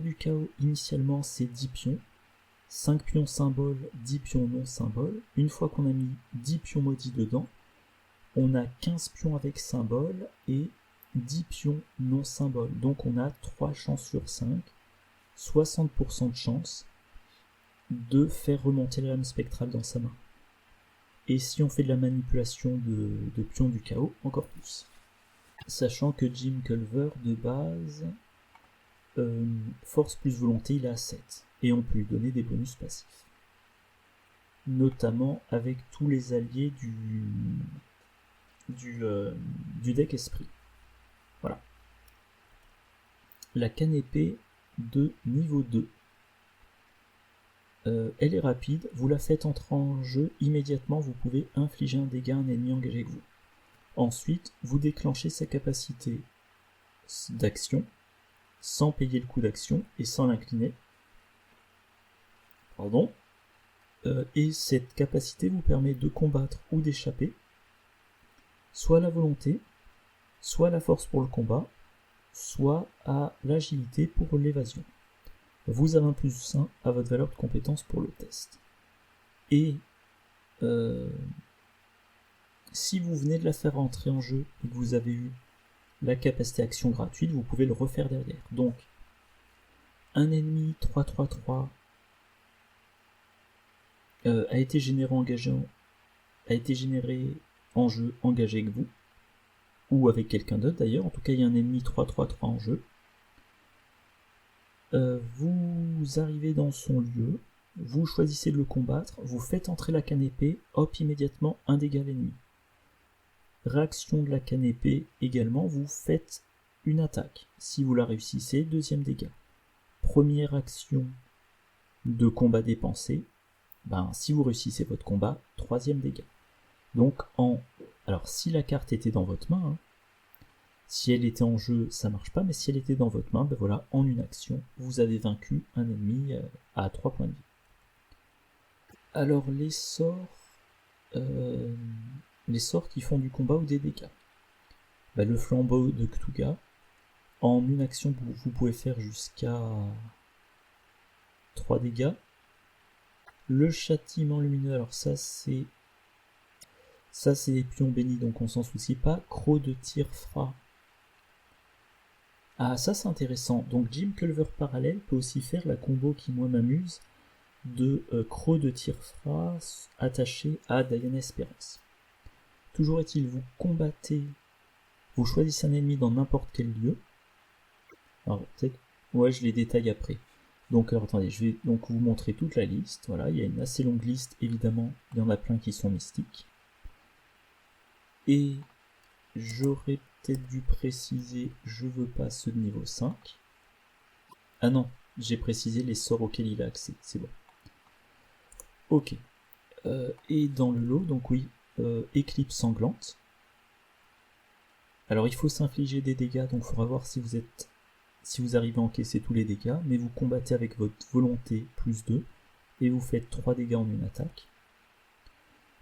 du chaos, initialement, c'est 10 pions. 5 pions symboles, 10 pions non symboles. Une fois qu'on a mis 10 pions maudits dedans, on a 15 pions avec symbole et 10 pions non symboles. Donc on a 3 chances sur 5, 60% de chance de faire remonter la lame spectrale dans sa main. Et si on fait de la manipulation de pions du chaos, encore plus. Sachant que Jim Culver, de base, force plus volonté, il est à 7. Et on peut lui donner des bonus passifs. Notamment avec tous les alliés du deck esprit. Voilà. La canne épée de niveau 2. Elle est rapide, vous la faites entrer en jeu, immédiatement vous pouvez infliger un dégât à un ennemi engagé avec vous. Ensuite, vous déclenchez sa capacité d'action, sans payer le coût d'action et sans l'incliner. Pardon. Et cette capacité vous permet de combattre ou d'échapper, soit à la volonté, soit à la force pour le combat, soit à l'agilité pour l'évasion. Vous avez un plus 1 à votre valeur de compétence pour le test. Et si vous venez de la faire entrer en jeu et que vous avez eu la capacité action gratuite, vous pouvez le refaire derrière. Donc, un ennemi 3-3-3 a été généré en jeu engagé avec vous, ou avec quelqu'un d'autre d'ailleurs. En tout cas, il y a un ennemi 3-3-3 en jeu. Vous arrivez dans son lieu, vous choisissez de le combattre, vous faites entrer la canne épée, hop, immédiatement un dégât à l'ennemi. Réaction de la canne épée également, vous faites une attaque. Si vous la réussissez, deuxième dégât. Première action de combat dépensé, si vous réussissez votre combat, troisième dégât. Donc alors si la carte était dans votre main, si elle était en jeu, ça marche pas, mais si elle était dans votre main, voilà, en une action, vous avez vaincu un ennemi à 3 points de vie. Alors les sorts qui font du combat ou des dégâts. Le flambeau de Cthulhu, en une action, vous pouvez faire jusqu'à 3 dégâts. Le châtiment lumineux, alors ça c'est des pions bénis, donc on s'en soucie pas. Croc de Tirfra. Ah, ça c'est intéressant. Donc Jim Culver parallèle peut aussi faire la combo qui moi m'amuse de Croc de Tirfra attaché à Diana Espérance. Toujours est-il, vous combattez, vous choisissez un ennemi dans n'importe quel lieu. Alors peut-être, ouais, je les détaille après. Donc alors attendez, je vais donc vous montrer toute la liste. Voilà, il y a une assez longue liste, évidemment, il y en a plein qui sont mystiques. Et j'aurais peut-être dû préciser, je veux pas ceux de niveau 5. Ah non, j'ai précisé les sorts auxquels il a accès, c'est bon. Ok. Et dans le lot, donc oui, éclipse sanglante. Alors il faut s'infliger des dégâts, donc il faudra voir si vous arrivez à encaisser tous les dégâts, mais vous combattez avec votre volonté plus 2, et vous faites 3 dégâts en une attaque.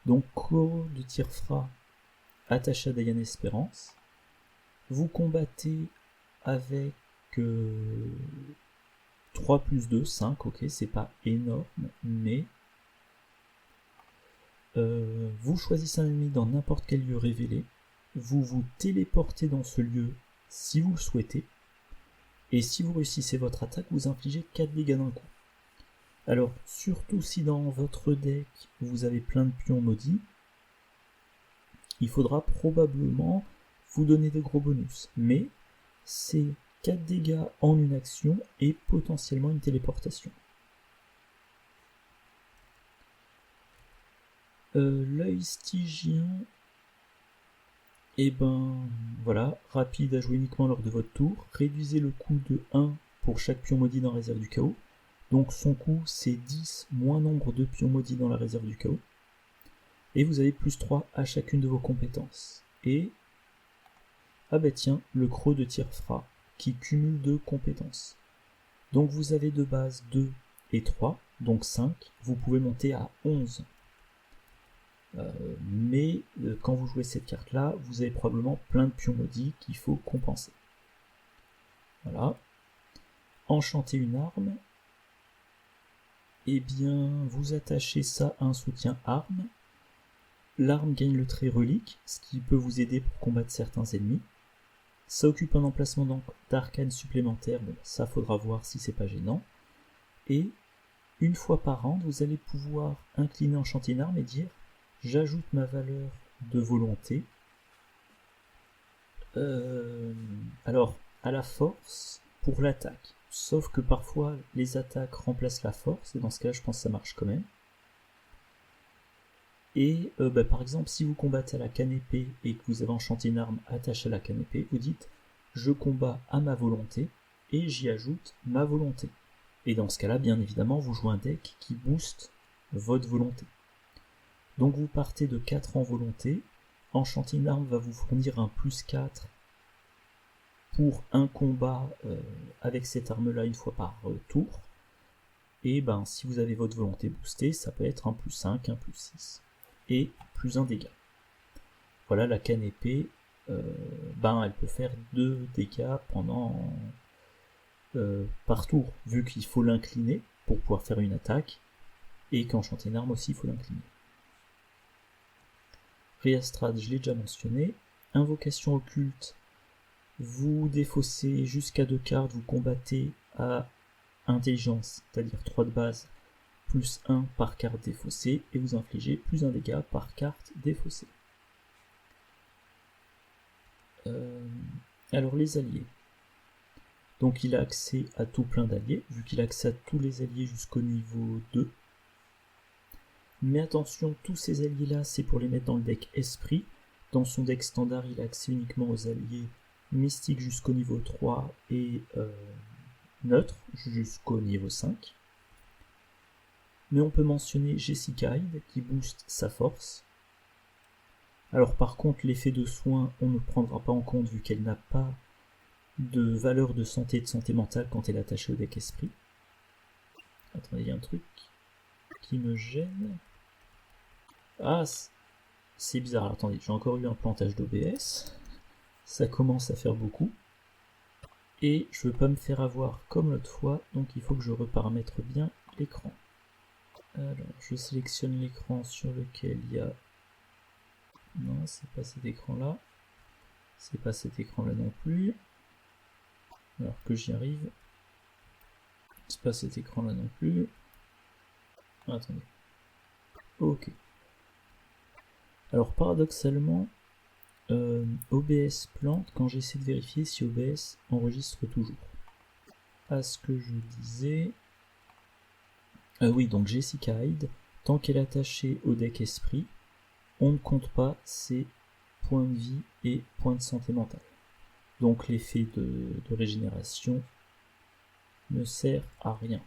Donc Croc de Tirfra attaché à Diana Espérance. Vous combattez avec 3 plus 2, 5, ok, c'est pas énorme, mais vous choisissez un ennemi dans n'importe quel lieu révélé, vous vous téléportez dans ce lieu si vous le souhaitez, et si vous réussissez votre attaque, vous infligez 4 dégâts d'un coup. Alors, surtout si dans votre deck, vous avez plein de pions maudits, il faudra probablement vous donnez des gros bonus, mais c'est 4 dégâts en une action et potentiellement une téléportation. L'œil stygien, et ben voilà, rapide à jouer uniquement lors de votre tour, réduisez le coût de 1 pour chaque pion maudit dans la réserve du chaos, donc son coût c'est 10 moins nombre de pions maudits dans la réserve du chaos, et vous avez plus 3 à chacune de vos compétences. Et, ah bah tiens, le creux de Tirfra, qui cumule 2 compétences. Donc vous avez de base 2 et 3, donc 5, vous pouvez monter à 11. Mais quand vous jouez cette carte là, vous avez probablement plein de pions maudits qu'il faut compenser. Voilà. Enchanter une arme, et bien vous attachez ça à un soutien arme. L'arme gagne le trait relique, ce qui peut vous aider pour combattre certains ennemis. Ça occupe un emplacement d'arcane supplémentaire, bon ça faudra voir si c'est pas gênant. Et une fois par round, vous allez pouvoir incliner enchanter une arme et dire j'ajoute ma valeur de volonté. Alors, à la force pour l'attaque. Sauf que parfois, les attaques remplacent la force, et dans ce cas, je pense que ça marche quand même. Et par exemple, si vous combattez à la canne épée et que vous avez enchanté une arme attachée à la canne épée, vous dites je combats à ma volonté et j'y ajoute ma volonté. Et dans ce cas-là, bien évidemment, vous jouez un deck qui booste votre volonté. Donc vous partez de 4 en volonté, enchanter une arme va vous fournir un plus 4 pour un combat avec cette arme-là une fois par tour. Et ben si vous avez votre volonté boostée, ça peut être un plus 5, un plus 6 et plus 1 dégât. Voilà, la canne épée, elle peut faire 2 dégâts pendant par tour, vu qu'il faut l'incliner pour pouvoir faire une attaque, et qu'enchanter une arme aussi, il faut l'incliner. Réastrade, je l'ai déjà mentionné. Invocation occulte, vous défaussez jusqu'à 2 cartes, vous combattez à intelligence, c'est-à-dire 3 de base, plus 1 par carte défaussée, et vous infligez plus 1 dégât par carte défaussée. Alors les alliés. Donc il a accès à tout plein d'alliés, vu qu'il a accès à tous les alliés jusqu'au niveau 2. Mais attention, tous ces alliés-là, c'est pour les mettre dans le deck esprit. Dans son deck standard, il a accès uniquement aux alliés mystiques jusqu'au niveau 3 et neutres jusqu'au niveau 5. Mais on peut mentionner Jessica Hyde qui booste sa force. Alors par contre, l'effet de soin, on ne prendra pas en compte vu qu'elle n'a pas de valeur de santé mentale quand elle est attachée au deck esprit. Attendez, il y a un truc qui me gêne. Ah, c'est bizarre. Alors, attendez, j'ai encore eu un plantage d'OBS. Ça commence à faire beaucoup. Et je veux pas me faire avoir comme l'autre fois, donc il faut que je reparamètre bien l'écran. Alors, je sélectionne l'écran sur lequel il y a... Non, c'est pas cet écran-là. C'est pas cet écran-là non plus. Alors que j'y arrive. C'est pas cet écran-là non plus. Attendez. Ok. Alors paradoxalement, OBS plante quand j'essaie de vérifier si OBS enregistre toujours. À ce que je disais... oui, donc Jessica Hyde, tant qu'elle est attachée au deck esprit, on ne compte pas ses points de vie et points de santé mentale. Donc l'effet de régénération ne sert à rien.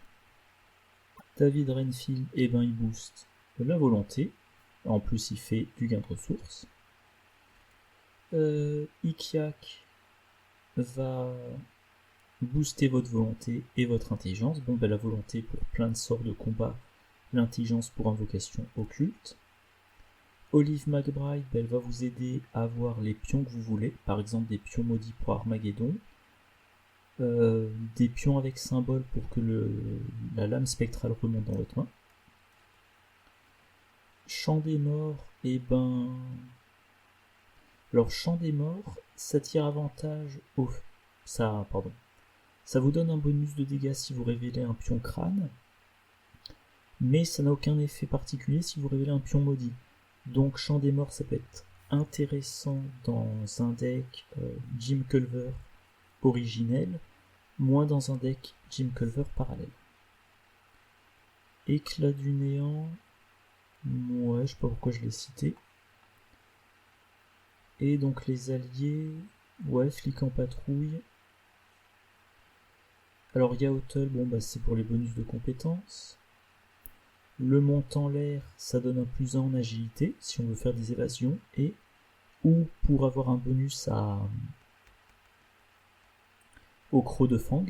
David Renfield, il booste la volonté. En plus, il fait du gain de ressources. Ikiak va booster votre volonté et votre intelligence. Bon, la volonté pour plein de sorts de combat, l'intelligence pour invocation occulte. Olive McBride, elle va vous aider à avoir les pions que vous voulez, par exemple des pions maudits pour Armageddon, des pions avec symbole pour que la lame spectrale remonte dans votre main. Chant des morts, alors Chant des morts, ça tire avantage ça vous donne un bonus de dégâts si vous révélez un pion crâne, mais ça n'a aucun effet particulier si vous révélez un pion maudit. Donc Chant des morts, ça peut être intéressant dans un deck Jim Culver originel, moins dans un deck Jim Culver parallèle. Éclat du néant, ouais, je sais pas pourquoi je l'ai cité. Et donc les alliés, ouais, flic en patrouille. Alors Yaotl, bon bah c'est pour les bonus de compétences. Le montant l'air, ça donne un +1 en agilité si on veut faire des évasions, et ou pour avoir un bonus au croc de fang,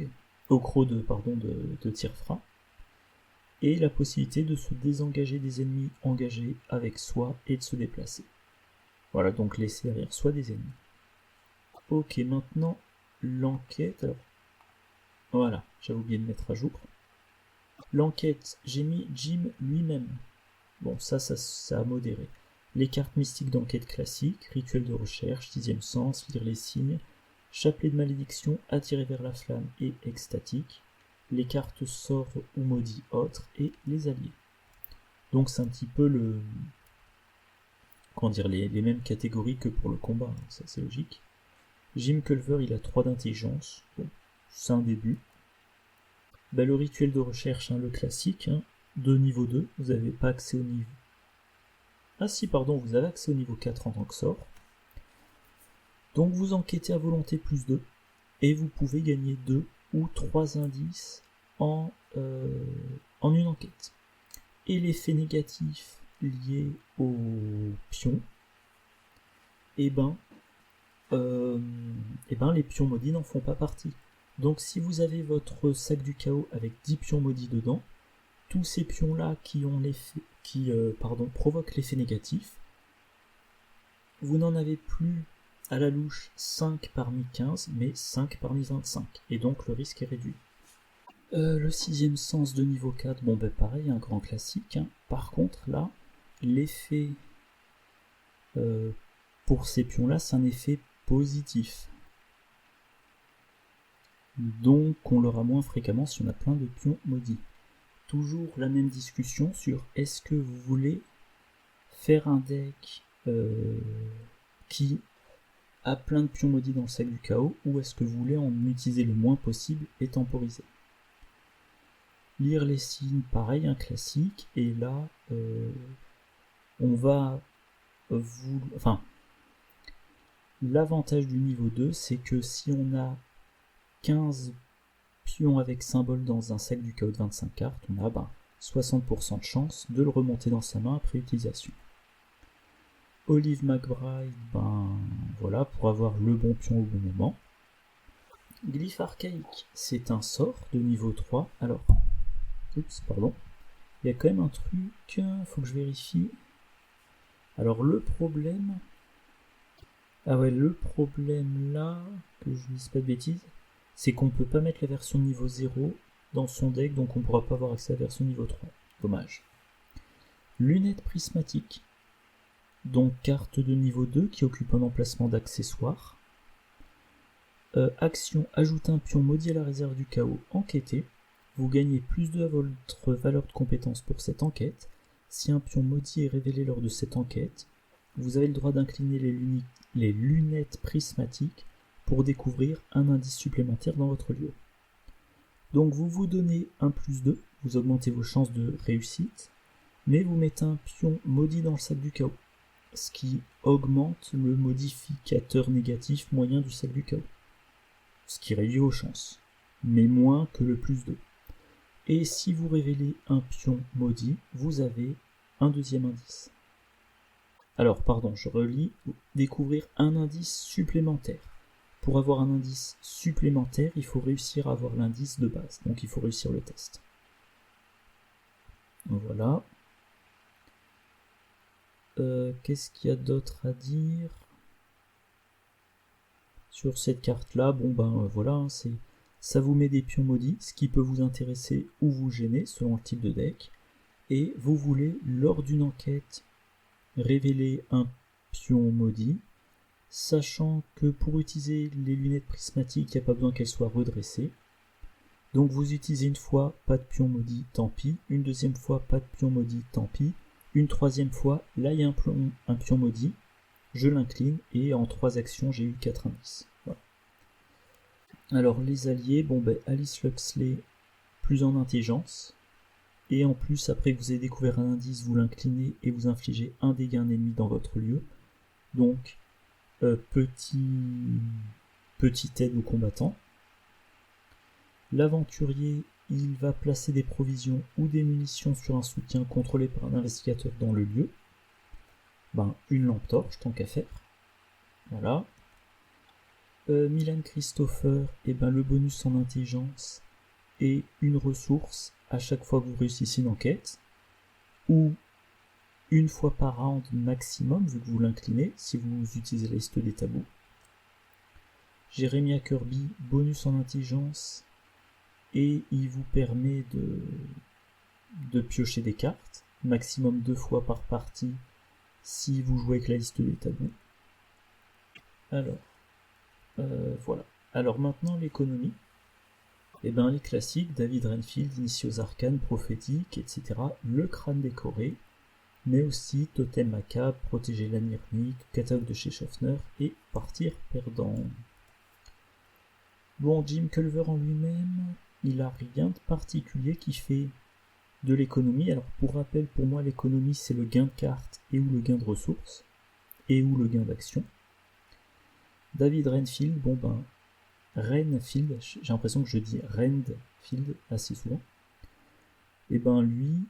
de tir-fra, et la possibilité de se désengager des ennemis engagés avec soi et de se déplacer. Voilà, donc laisser derrière soi des ennemis. Ok, maintenant l'enquête. Alors, voilà, j'avais oublié de mettre à jour. L'enquête, j'ai mis Jim lui-même. Bon, ça a modéré. Les cartes mystiques d'enquête classique, rituel de recherche, 6e sens, lire les signes, chapelet de malédiction, attirer vers la flamme et extatique, les cartes sorts ou maudits autres et les alliés. Donc c'est un petit peu les mêmes catégories que pour le combat, hein, ça c'est logique. Jim Culver, il a 3 d'intelligence, bon, c'est un début. Bah, le rituel de recherche, hein, le classique, hein, de niveau 2, vous n'avez pas accès au niveau... Ah si, pardon, vous avez accès au niveau 4 en tant que sort. Donc vous enquêtez à volonté +2, et vous pouvez gagner 2 ou 3 indices en une enquête. Et l'effet négatif lié au pion, les pions maudits n'en font pas partie. Donc si vous avez votre sac du chaos avec 10 pions maudits dedans, tous ces pions-là qui provoquent l'effet négatif, vous n'en avez plus à la louche 5 parmi 15, mais 5 parmi 25, et donc le risque est réduit. Le 6e sens de niveau 4, bon ben pareil, un grand classique, hein. Par contre là, l'effet pour ces pions-là, c'est un effet positif. Donc on l'aura moins fréquemment si on a plein de pions maudits. Toujours la même discussion sur est-ce que vous voulez faire un deck qui a plein de pions maudits dans le sac du chaos, ou est-ce que vous voulez en utiliser le moins possible et temporiser. Lire les signes, pareil, un classique, et là on va l'avantage du niveau 2, c'est que si on a 15 pions avec symbole dans un sac du chaos de 25 cartes, on a 60% de chance de le remonter dans sa main après utilisation. Olive McBride, voilà, pour avoir le bon pion au bon moment. Glyphe archaïque, c'est un sort de niveau 3. Alors, il y a quand même un truc, faut que je vérifie. Alors le problème là, que je ne dise pas de bêtises, c'est qu'on peut pas mettre la version niveau 0 dans son deck, donc on pourra pas avoir accès à la version niveau 3. Dommage. Lunettes prismatiques. Donc carte de niveau 2 qui occupe un emplacement d'accessoire. Action, ajoute un pion maudit à la réserve du chaos, enquêter. Vous gagnez +2 à votre valeur de compétence pour cette enquête. Si un pion maudit est révélé lors de cette enquête, vous avez le droit d'incliner les lunettes prismatiques pour découvrir un indice supplémentaire dans votre lieu. Donc vous vous donnez un +2, vous augmentez vos chances de réussite, mais vous mettez un pion maudit dans le sac du chaos, ce qui augmente le modificateur négatif moyen du sac du chaos, ce qui réduit vos chances, mais moins que le +2. Et si vous révélez un pion maudit, vous avez un deuxième indice. Alors, pardon, je relis. Découvrir un indice supplémentaire. Pour avoir un indice supplémentaire, il faut réussir à avoir l'indice de base. Donc il faut réussir le test. Voilà. Qu'est-ce qu'il y a d'autre à dire sur cette carte-là? Voilà, hein, ça vous met des pions maudits, ce qui peut vous intéresser ou vous gêner selon le type de deck. Et vous voulez, lors d'une enquête, révéler un pion maudit, sachant que pour utiliser les lunettes prismatiques, il n'y a pas besoin qu'elles soient redressées. Donc vous utilisez une fois, pas de pion maudit, tant pis. Une deuxième fois, pas de pion maudit, tant pis. Une troisième fois, là il y a un pion maudit. je l'incline, et en 3 actions, j'ai eu 4 indices. Voilà. Alors, les alliés, Alice Luxley, plus en intelligence, et en plus, après que vous avez découvert un indice, vous l'inclinez et vous infligez un dégât à un ennemi dans votre lieu. Donc, petite aide aux combattants. L'aventurier, il va placer des provisions ou des munitions sur un soutien contrôlé par un investigateur dans le lieu. Une lampe torche, tant qu'à faire. Voilà. Milan Christopher, le bonus en intelligence et une ressource à chaque fois que vous réussissez une enquête, ou une fois par round maximum, vu que vous l'inclinez, si vous utilisez la liste des tabous. Jeremiah Kirby, bonus en intelligence, et il vous permet de piocher des cartes, maximum 2 fois par partie, si vous jouez avec la liste des tabous. Alors, voilà. Alors maintenant, l'économie. Les classiques, David Renfield, Initié aux arcanes, prophétiques, etc. Le crâne décoré, mais aussi Totem macabre, Protéger l'Anirnique, catalogue de chez Schaffner et Partir perdant. Jim Culver en lui-même, il a rien de particulier qui fait de l'économie. Alors pour rappel, pour moi l'économie c'est le gain de cartes et ou le gain de ressources, et ou le gain d'action. David Renfield, Renfield, j'ai l'impression que je dis Renfield assez souvent. Lui,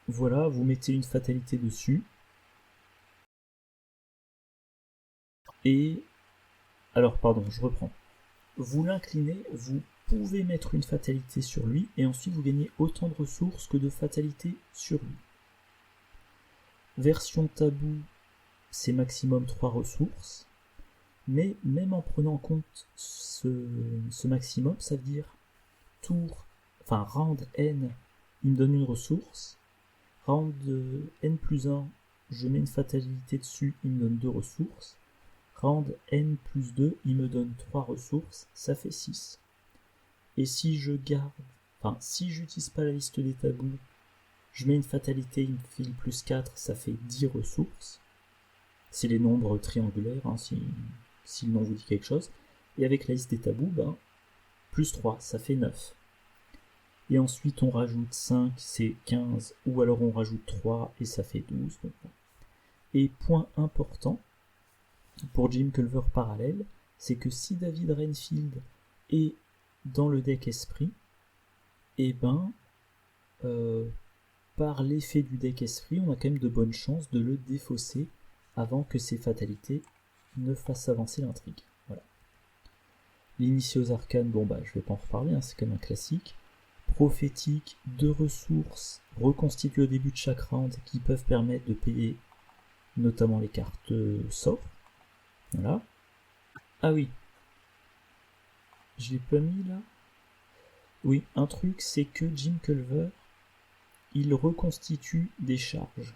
voilà, vous mettez une fatalité dessus. Et, alors pardon, je reprends. Vous l'inclinez, vous pouvez mettre une fatalité sur lui, et ensuite vous gagnez autant de ressources que de fatalités sur lui. Version tabou, c'est maximum 3 ressources. Mais même en prenant en compte ce maximum, ça veut dire round N, il me donne une ressource. Round N plus 1, je mets une fatalité dessus, il me donne 2 ressources. Round N plus 2, il me donne 3 ressources, ça fait 6. Et si je si j'utilise pas la liste des tabous, je mets une fatalité, il me file plus 4, ça fait 10 ressources. C'est les nombres triangulaires, si le nom vous dit quelque chose. Et avec la liste des tabous, plus 3, ça fait 9. Et ensuite on rajoute 5, c'est 15, ou alors on rajoute 3 et ça fait 12. Et point important, pour Jim Culver parallèle, c'est que si David Renfield est dans le deck esprit, par l'effet du deck esprit, on a quand même de bonnes chances de le défausser avant que ses fatalités ne fassent avancer l'intrigue. Voilà. L'initié aux arcanes, je vais pas en reparler, c'est comme un classique. Prophétique, 2 ressources reconstituées au début de chaque round qui peuvent permettre de payer notamment les cartes sorts. Voilà. Ah oui. Je l'ai pas mis là. Oui, un truc, c'est que Jim Culver, il reconstitue des charges.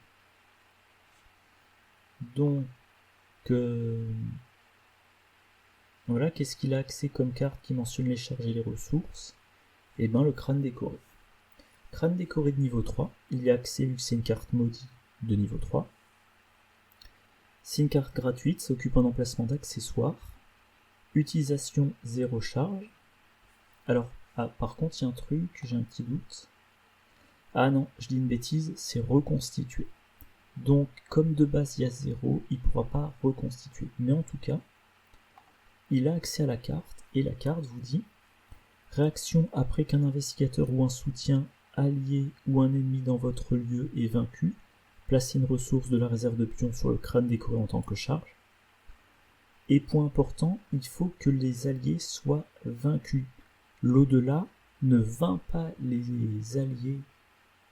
Donc, voilà, qu'est-ce qu'il a accès comme carte qui mentionne les charges et les ressources ? Le crâne décoré. Crâne décoré de niveau 3, il y a accès vu que c'est une carte maudite de niveau 3. C'est une carte gratuite, s'occupe un emplacement d'accessoires. Utilisation 0 charge. Alors, par contre, il y a un truc, j'ai un petit doute. Ah non, je dis une bêtise, c'est reconstitué. Donc, comme de base il y a 0, il ne pourra pas reconstituer. Mais en tout cas, il a accès à la carte, et la carte vous dit réaction après qu'un investigateur ou un soutien allié ou un ennemi dans votre lieu est vaincu, placez une ressource de la réserve de pions sur le crâne décoré en tant que charge. Et point important, il faut que les alliés soient vaincus. L'au-delà ne vainc pas les alliés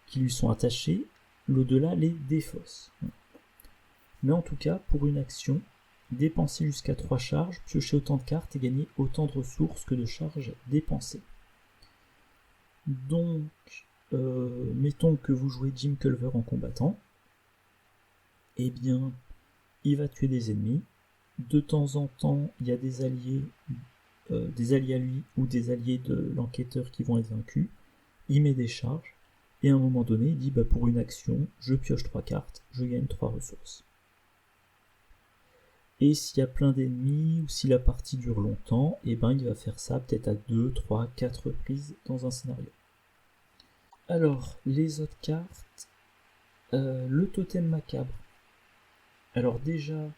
qui lui sont attachés, l'au-delà les défausse. Mais en tout cas, pour une action, dépensez jusqu'à 3 charges, piochez autant de cartes et gagnez autant de ressources que de charges dépensées. Donc, mettons que vous jouez Jim Culver en combattant, il va tuer des ennemis. De temps en temps, il y a des alliés à lui ou des alliés de l'enquêteur qui vont être vaincus. Il met des charges, et à un moment donné, il dit pour une action, je pioche 3 cartes, je gagne 3 ressources. Et s'il y a plein d'ennemis ou si la partie dure longtemps, et ben il va faire ça peut-être à 2, 3, 4 reprises dans un scénario. Alors, les autres cartes, le totem macabre. Alors déjà,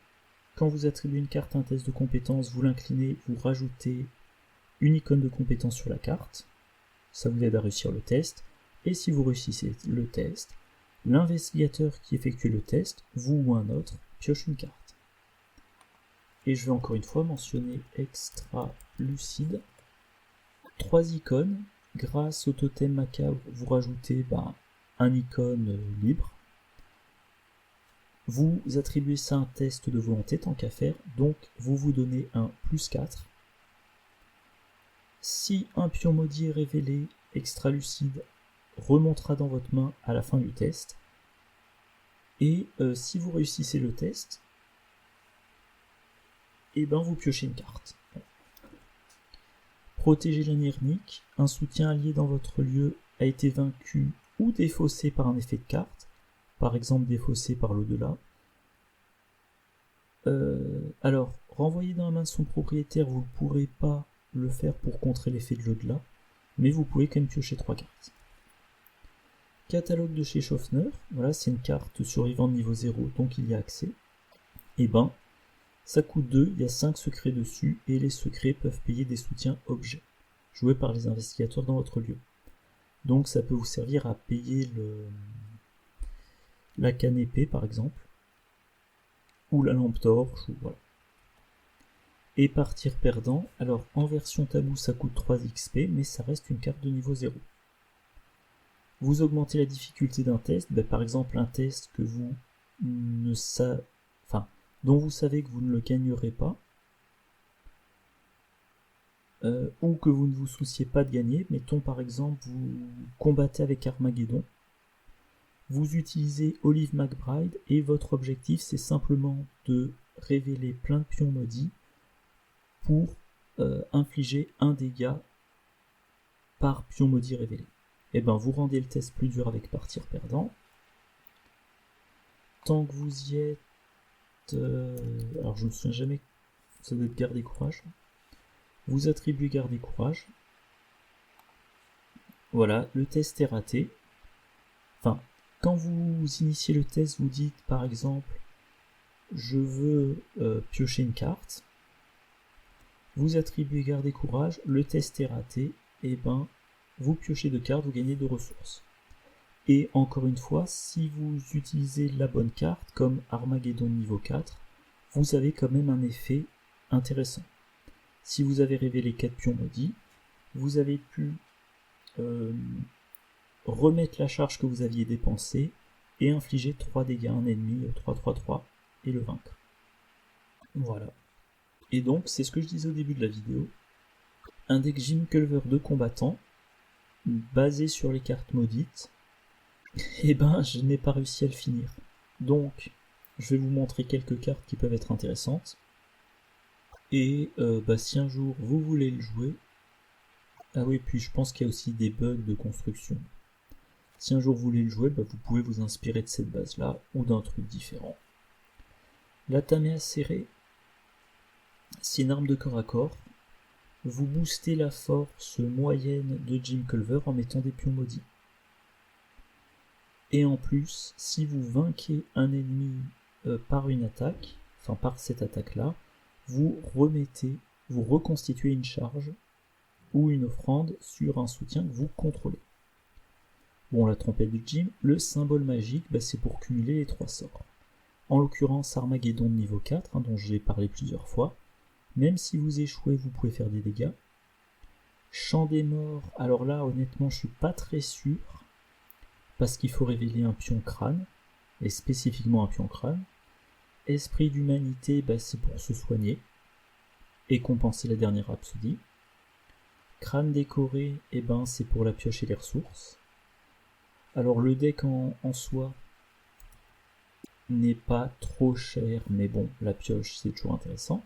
quand vous attribuez une carte à un test de compétence, vous l'inclinez, vous rajoutez une icône de compétence sur la carte. Ça vous aide à réussir le test. Et si vous réussissez le test, l'investigateur qui effectue le test, vous ou un autre, pioche une carte. Et je vais encore une fois mentionner extra lucide. 3 icônes. Grâce au totem macabre, vous rajoutez un icône libre. Vous attribuez ça à un test de volonté tant qu'à faire, donc vous vous donnez un +4. Si un pion maudit est révélé, extra lucide remontera dans votre main à la fin du test. Et si vous réussissez le test, et ben vous piochez une carte. Protégez l'Anirnic, un soutien allié dans votre lieu a été vaincu ou défaussé par un effet de carte, par exemple défaussé par l'au-delà. Alors, renvoyer dans la main de son propriétaire, vous ne pourrez pas le faire pour contrer l'effet de l'au-delà, mais vous pouvez quand même piocher 3 cartes. Catalogue de chez Schaffner, voilà, c'est une carte survivante niveau 0, donc il y a accès. Et ben, ça coûte 2, il y a 5 secrets dessus, et les secrets peuvent payer des soutiens objets, joués par les investigateurs dans votre lieu. Donc ça peut vous servir à payer la canne épée par exemple, ou la lampe torche, ou voilà. Et partir perdant, alors en version tabou ça coûte 3 XP, mais ça reste une carte de niveau 0. Vous augmentez la difficulté d'un test, par exemple un test que vous ne savez, dont vous savez que vous ne le gagnerez pas, ou que vous ne vous souciez pas de gagner. Mettons par exemple, vous combattez avec Armageddon, vous utilisez Olive McBride, et votre objectif c'est simplement de révéler plein de pions maudits pour infliger un dégât par pion maudit révélé. Et ben vous rendez le test plus dur avec partir perdant. Tant que vous y êtes, alors je me souviens jamais, ça doit être garder courage. Vous attribuez garder courage. Voilà, le test est raté. Enfin, quand vous initiez le test, vous dites par exemple, je veux piocher une carte. Vous attribuez garder courage, le test est raté, et ben vous piochez 2 cartes, vous gagnez 2 ressources. Et encore une fois, si vous utilisez la bonne carte, comme Armageddon niveau 4, vous avez quand même un effet intéressant. Si vous avez révélé 4 pions maudits, vous avez pu remettre la charge que vous aviez dépensée et infliger 3 dégâts à un ennemi, 3-3-3, et le vaincre. Voilà. Et donc, c'est ce que je disais au début de la vidéo, un deck Jim Culver de combattant, basé sur les cartes maudites, et ben je n'ai pas réussi à le finir. Donc, je vais vous montrer quelques cartes qui peuvent être intéressantes. Et si un jour vous voulez le jouer, ah oui, puis je pense qu'il y a aussi des bugs de construction. Si un jour vous voulez le jouer, vous pouvez vous inspirer de cette base-là ou d'un truc différent. La Tamea serrée, c'est une arme de corps à corps. Vous boostez la force moyenne de Jim Culver en mettant des pions maudits. Et en plus, si vous vainquez un ennemi par une attaque, par cette attaque-là, vous reconstituez une charge ou une offrande sur un soutien que vous contrôlez. Bon, la trompette de Jim, le symbole magique, c'est pour cumuler les 3 sorts. En l'occurrence, Armageddon de niveau 4, dont j'ai parlé plusieurs fois. Même si vous échouez, vous pouvez faire des dégâts. Chant des morts, alors là, honnêtement, je suis pas très sûr, parce qu'il faut révéler un pion crâne, et spécifiquement un pion crâne. Esprit d'humanité, c'est pour se soigner, et compenser la dernière rhapsodie. Crâne décoré, c'est pour la pioche et les ressources. Alors le deck en soi n'est pas trop cher, mais bon, la pioche c'est toujours intéressant.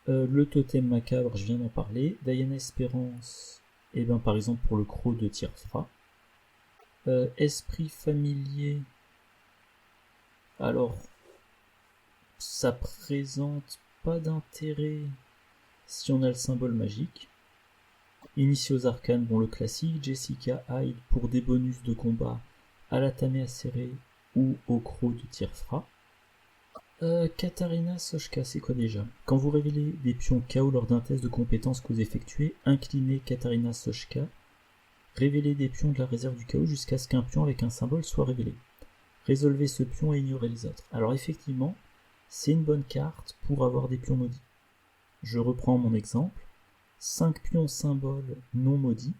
Le totem macabre, je viens d'en parler. Diana Espérance, par exemple pour le croc de Tirfra. Esprit familier, alors ça présente pas d'intérêt si on a le symbole magique. Initié aux arcanes, bon, le classique, Jessica Hyde pour des bonus de combat à la Tame Acérée ou au croc de Tirfra. Katarina Soshka, c'est quoi déjà? Quand vous révélez des pions KO lors d'un test de compétences que vous effectuez, inclinez Katarina Soshka, révélez des pions de la réserve du KO jusqu'à ce qu'un pion avec un symbole soit révélé. Résolvez ce pion et ignorez les autres. Alors effectivement, c'est une bonne carte pour avoir des pions maudits. Je reprends mon exemple. 5 pions symboles non maudits,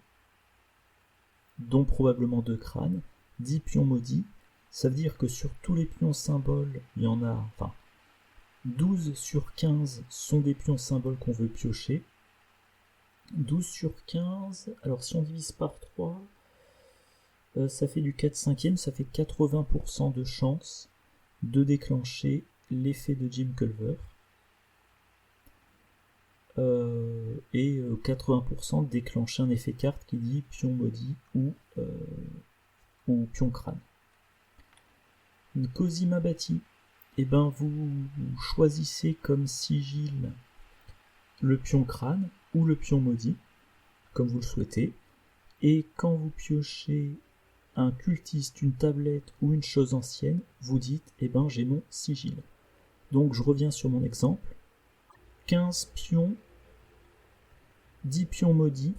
dont probablement 2 crânes, 10 pions maudits. Ça veut dire que sur tous les pions symboles, il y en a, 12 sur 15 sont des pions symboles qu'on veut piocher. 12 sur 15, alors si on divise par 3, ça fait du 4/5, ça fait 80% de chance de déclencher l'effet de Jim Culver. Et 80% de déclencher un effet carte qui dit pion maudit ou pion crâne. Cosima Bati, vous choisissez comme sigil le pion crâne ou le pion maudit, comme vous le souhaitez, et quand vous piochez un cultiste, une tablette ou une chose ancienne, vous dites j'ai mon sigil. Donc je reviens sur mon exemple, 15 pions, 10 pions maudits,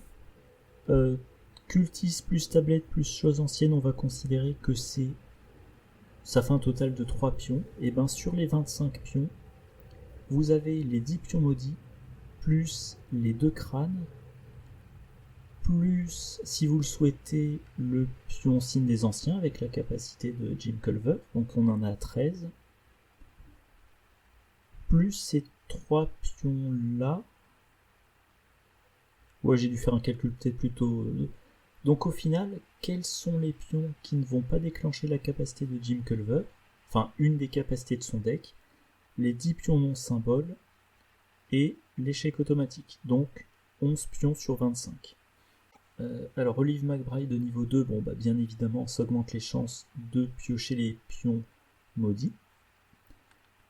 cultiste plus tablette plus chose ancienne, on va considérer que ça fait un total de 3 pions. Et sur les 25 pions, vous avez les 10 pions maudits, plus les 2 crânes, plus, si vous le souhaitez, le pion signe des anciens avec la capacité de Jim Culver, donc on en a 13, plus ces 3 pions-là. Ouais, j'ai dû faire un calcul peut-être plutôt... Donc au final, quels sont les pions qui ne vont pas déclencher la capacité de Jim Culver, enfin une des capacités de son deck, les 10 pions non symboles et l'échec automatique, donc 11 pions sur 25. Alors Olive McBride de niveau 2, bien évidemment ça augmente les chances de piocher les pions maudits.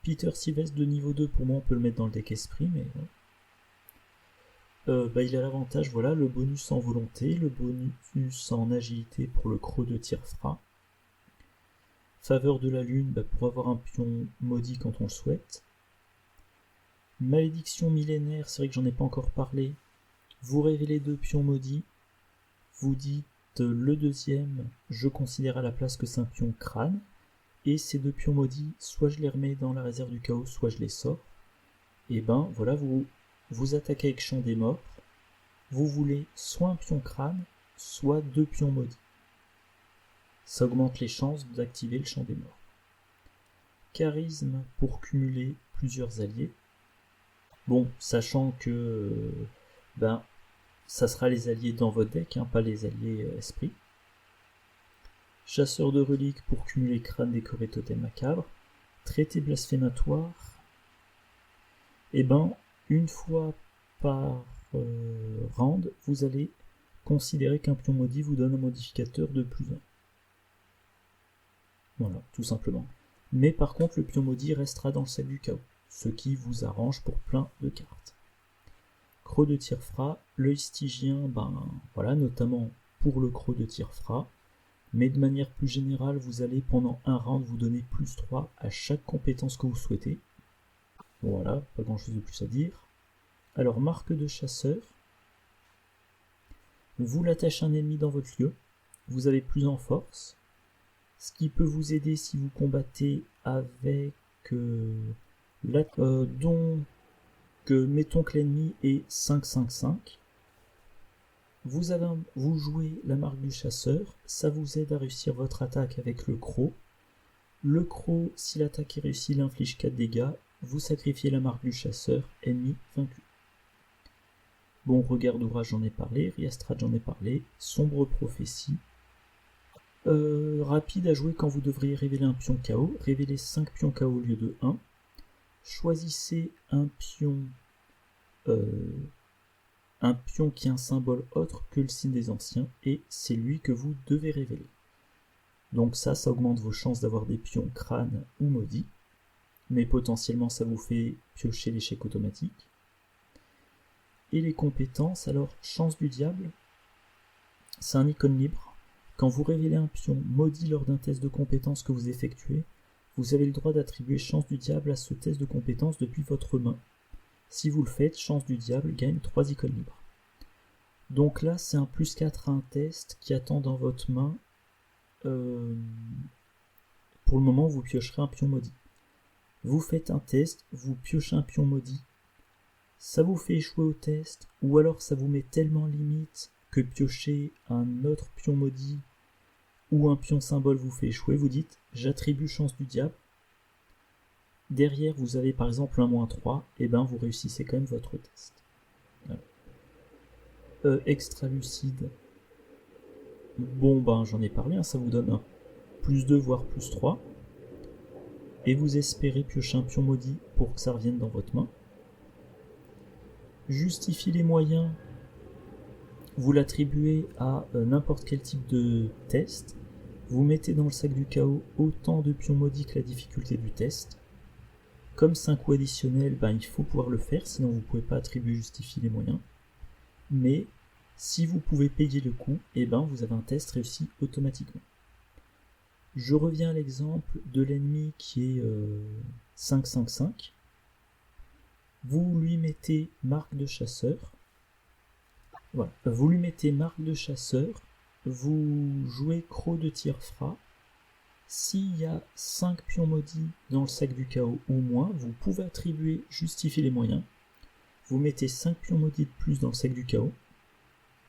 Peter Sylvestre de niveau 2, pour moi on peut le mettre dans le deck esprit, mais... il a l'avantage, le bonus en volonté, le bonus en agilité pour le croc de Tirfra. Faveur de la lune pour avoir un pion maudit quand on le souhaite. Malédiction millénaire, c'est vrai que j'en ai pas encore parlé. Vous révélez 2 pions maudits. Vous dites le deuxième, je considère à la place que c'est un pion crâne. Et ces 2 pions maudits, soit je les remets dans la réserve du chaos, soit je les sors. Et vous attaquez avec Chant des Morts, vous voulez soit un pion crâne, soit 2 pions maudits. Ça augmente les chances d'activer le Chant des Morts. Charisme pour cumuler plusieurs alliés. Sachant que ça sera les alliés dans votre deck, pas les alliés esprit. Chasseur de reliques pour cumuler crâne décoré totem macabre. Traité blasphématoire. Une fois par round, vous allez considérer qu'un pion maudit vous donne un modificateur de +1. Voilà, tout simplement. Mais par contre, le pion maudit restera dans le sac du chaos, ce qui vous arrange pour plein de cartes. Croc de Tirfra, l'œil stygien, notamment pour le croc de Tirfra, mais de manière plus générale, vous allez pendant un round vous donner +3 à chaque compétence que vous souhaitez. Voilà, pas grand chose de plus à dire. Alors, marque de chasseur. Vous l'attachez un ennemi dans votre lieu. Vous avez plus en force. Ce qui peut vous aider si vous combattez avec... mettons que l'ennemi est 5-5-5. Vous jouez la marque du chasseur. Ça vous aide à réussir votre attaque avec le croc. Le croc, si l'attaque est réussie, il inflige 4 dégâts. Vous sacrifiez la marque du chasseur, ennemi vaincu. Regard d'ouvrage, j'en ai parlé, Riastrad, j'en ai parlé, sombre prophétie. Rapide à jouer quand vous devriez révéler un pion KO, révélez 5 pions KO au lieu de 1. Choisissez un pion qui a un symbole autre que le signe des anciens, et c'est lui que vous devez révéler. Donc ça augmente vos chances d'avoir des pions crânes ou maudits. mais potentiellement ça vous fait piocher l'échec automatique. Et les compétences, alors chance du diable, c'est un icône libre. Quand vous révélez un pion maudit lors d'un test de compétences que vous effectuez, vous avez le droit d'attribuer chance du diable à ce test de compétences depuis votre main. Si vous le faites, chance du diable gagne 3 icônes libres. Donc là, c'est un +4 à un test qui attend dans votre main. Pour le moment, vous piocherez un pion maudit. Vous faites un test, vous piochez un pion maudit, ça vous fait échouer au test, ou alors ça vous met tellement limite que piocher un autre pion maudit ou un pion symbole vous fait échouer, vous dites j'attribue chance du diable. Derrière vous avez par exemple un -3, et ben vous réussissez quand même votre test. Voilà. Extra lucide. Bon ben j'en ai parlé, hein, ça vous donne un +2 voire +3. Et vous espérez piocher un pion maudit pour que ça revienne dans votre main. Justifie les moyens, vous l'attribuez à n'importe quel type de test. Vous mettez dans le sac du chaos autant de pions maudits que la difficulté du test. Comme c'est un coût additionnel, ben, il faut pouvoir le faire, sinon vous ne pouvez pas attribuer justifier les moyens. Mais si vous pouvez payer le coût, et ben, vous avez un test réussi automatiquement. Je reviens à l'exemple de l'ennemi qui est 5-5-5. Vous lui mettez marque de chasseur. Voilà. Vous lui mettez marque de chasseur. Vous jouez croc de tir-fra. S'il y a 5 pions maudits dans le sac du chaos ou moins, vous pouvez attribuer justifier les moyens. Vous mettez 5 pions maudits de plus dans le sac du chaos.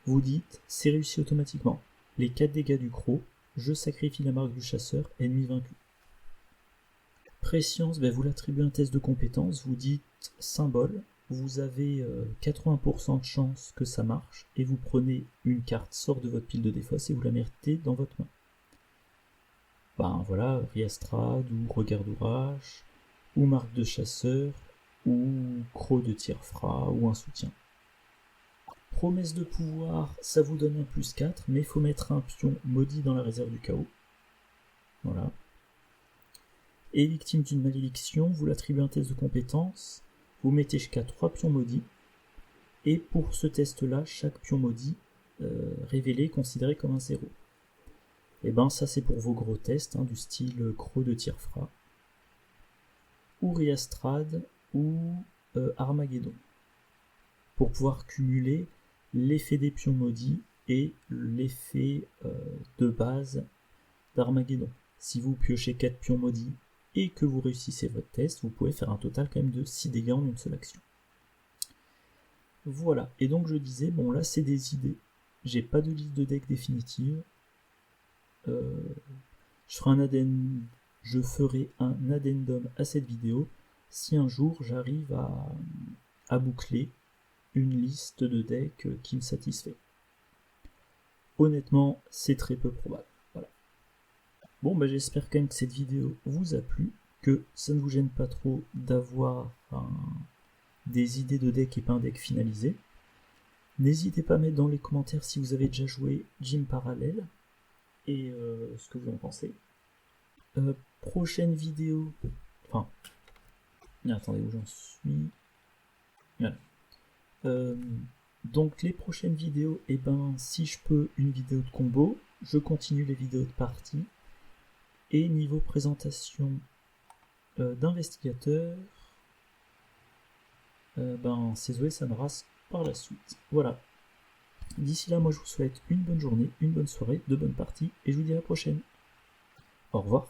Vous dites c'est réussi automatiquement. Les 4 dégâts du croc, je sacrifie la marque du chasseur, ennemi vaincu. Préscience, ben vous l'attribuez un test de compétence, vous dites symbole, vous avez 80% de chance que ça marche, et vous prenez une carte sort de votre pile de défausse et vous la mettez dans votre main. Ben voilà, Riastrad, ou regard d'orage, ou marque de chasseur, ou croc de tir-fra, ou un soutien. Promesse de pouvoir, ça vous donne un +4, mais il faut mettre un pion maudit dans la réserve du chaos. Voilà. Et victime d'une malédiction, vous l'attribuez un test de compétence, vous mettez jusqu'à 3 pions maudits, et pour ce test-là, chaque pion maudit révélé est considéré comme un 0. Et ben ça c'est pour vos gros tests, hein, du style croc de tir-fra, ou Riastrad, ou Armageddon, pour pouvoir cumuler l'effet des pions maudits et l'effet de base d'Armageddon. Si vous piochez 4 pions maudits et que vous réussissez votre test, vous pouvez faire un total quand même de 6 dégâts en une seule action. Voilà, et donc je disais, bon là c'est des idées, j'ai pas de liste de deck définitive, je ferai un addendum à cette vidéo si un jour j'arrive à boucler une liste de decks qui me satisfait. Honnêtement, c'est très peu probable. Voilà. Bon, bah, j'espère quand même que cette vidéo vous a plu, que ça ne vous gêne pas trop d'avoir des idées de deck et pas un deck finalisé. N'hésitez pas à mettre dans les commentaires si vous avez déjà joué Jim Parallel et ce que vous en pensez. Prochaine vidéo. Enfin. Attendez, où j'en suis. Voilà. Donc les prochaines vidéos, et ben si je peux une vidéo de combo, je continue les vidéos de partie. Et niveau présentation d'investigateur, ben c'est Zoé Sanras par la suite. Voilà. D'ici là, moi je vous souhaite une bonne journée, une bonne soirée, de bonnes parties, et je vous dis à la prochaine. Au revoir.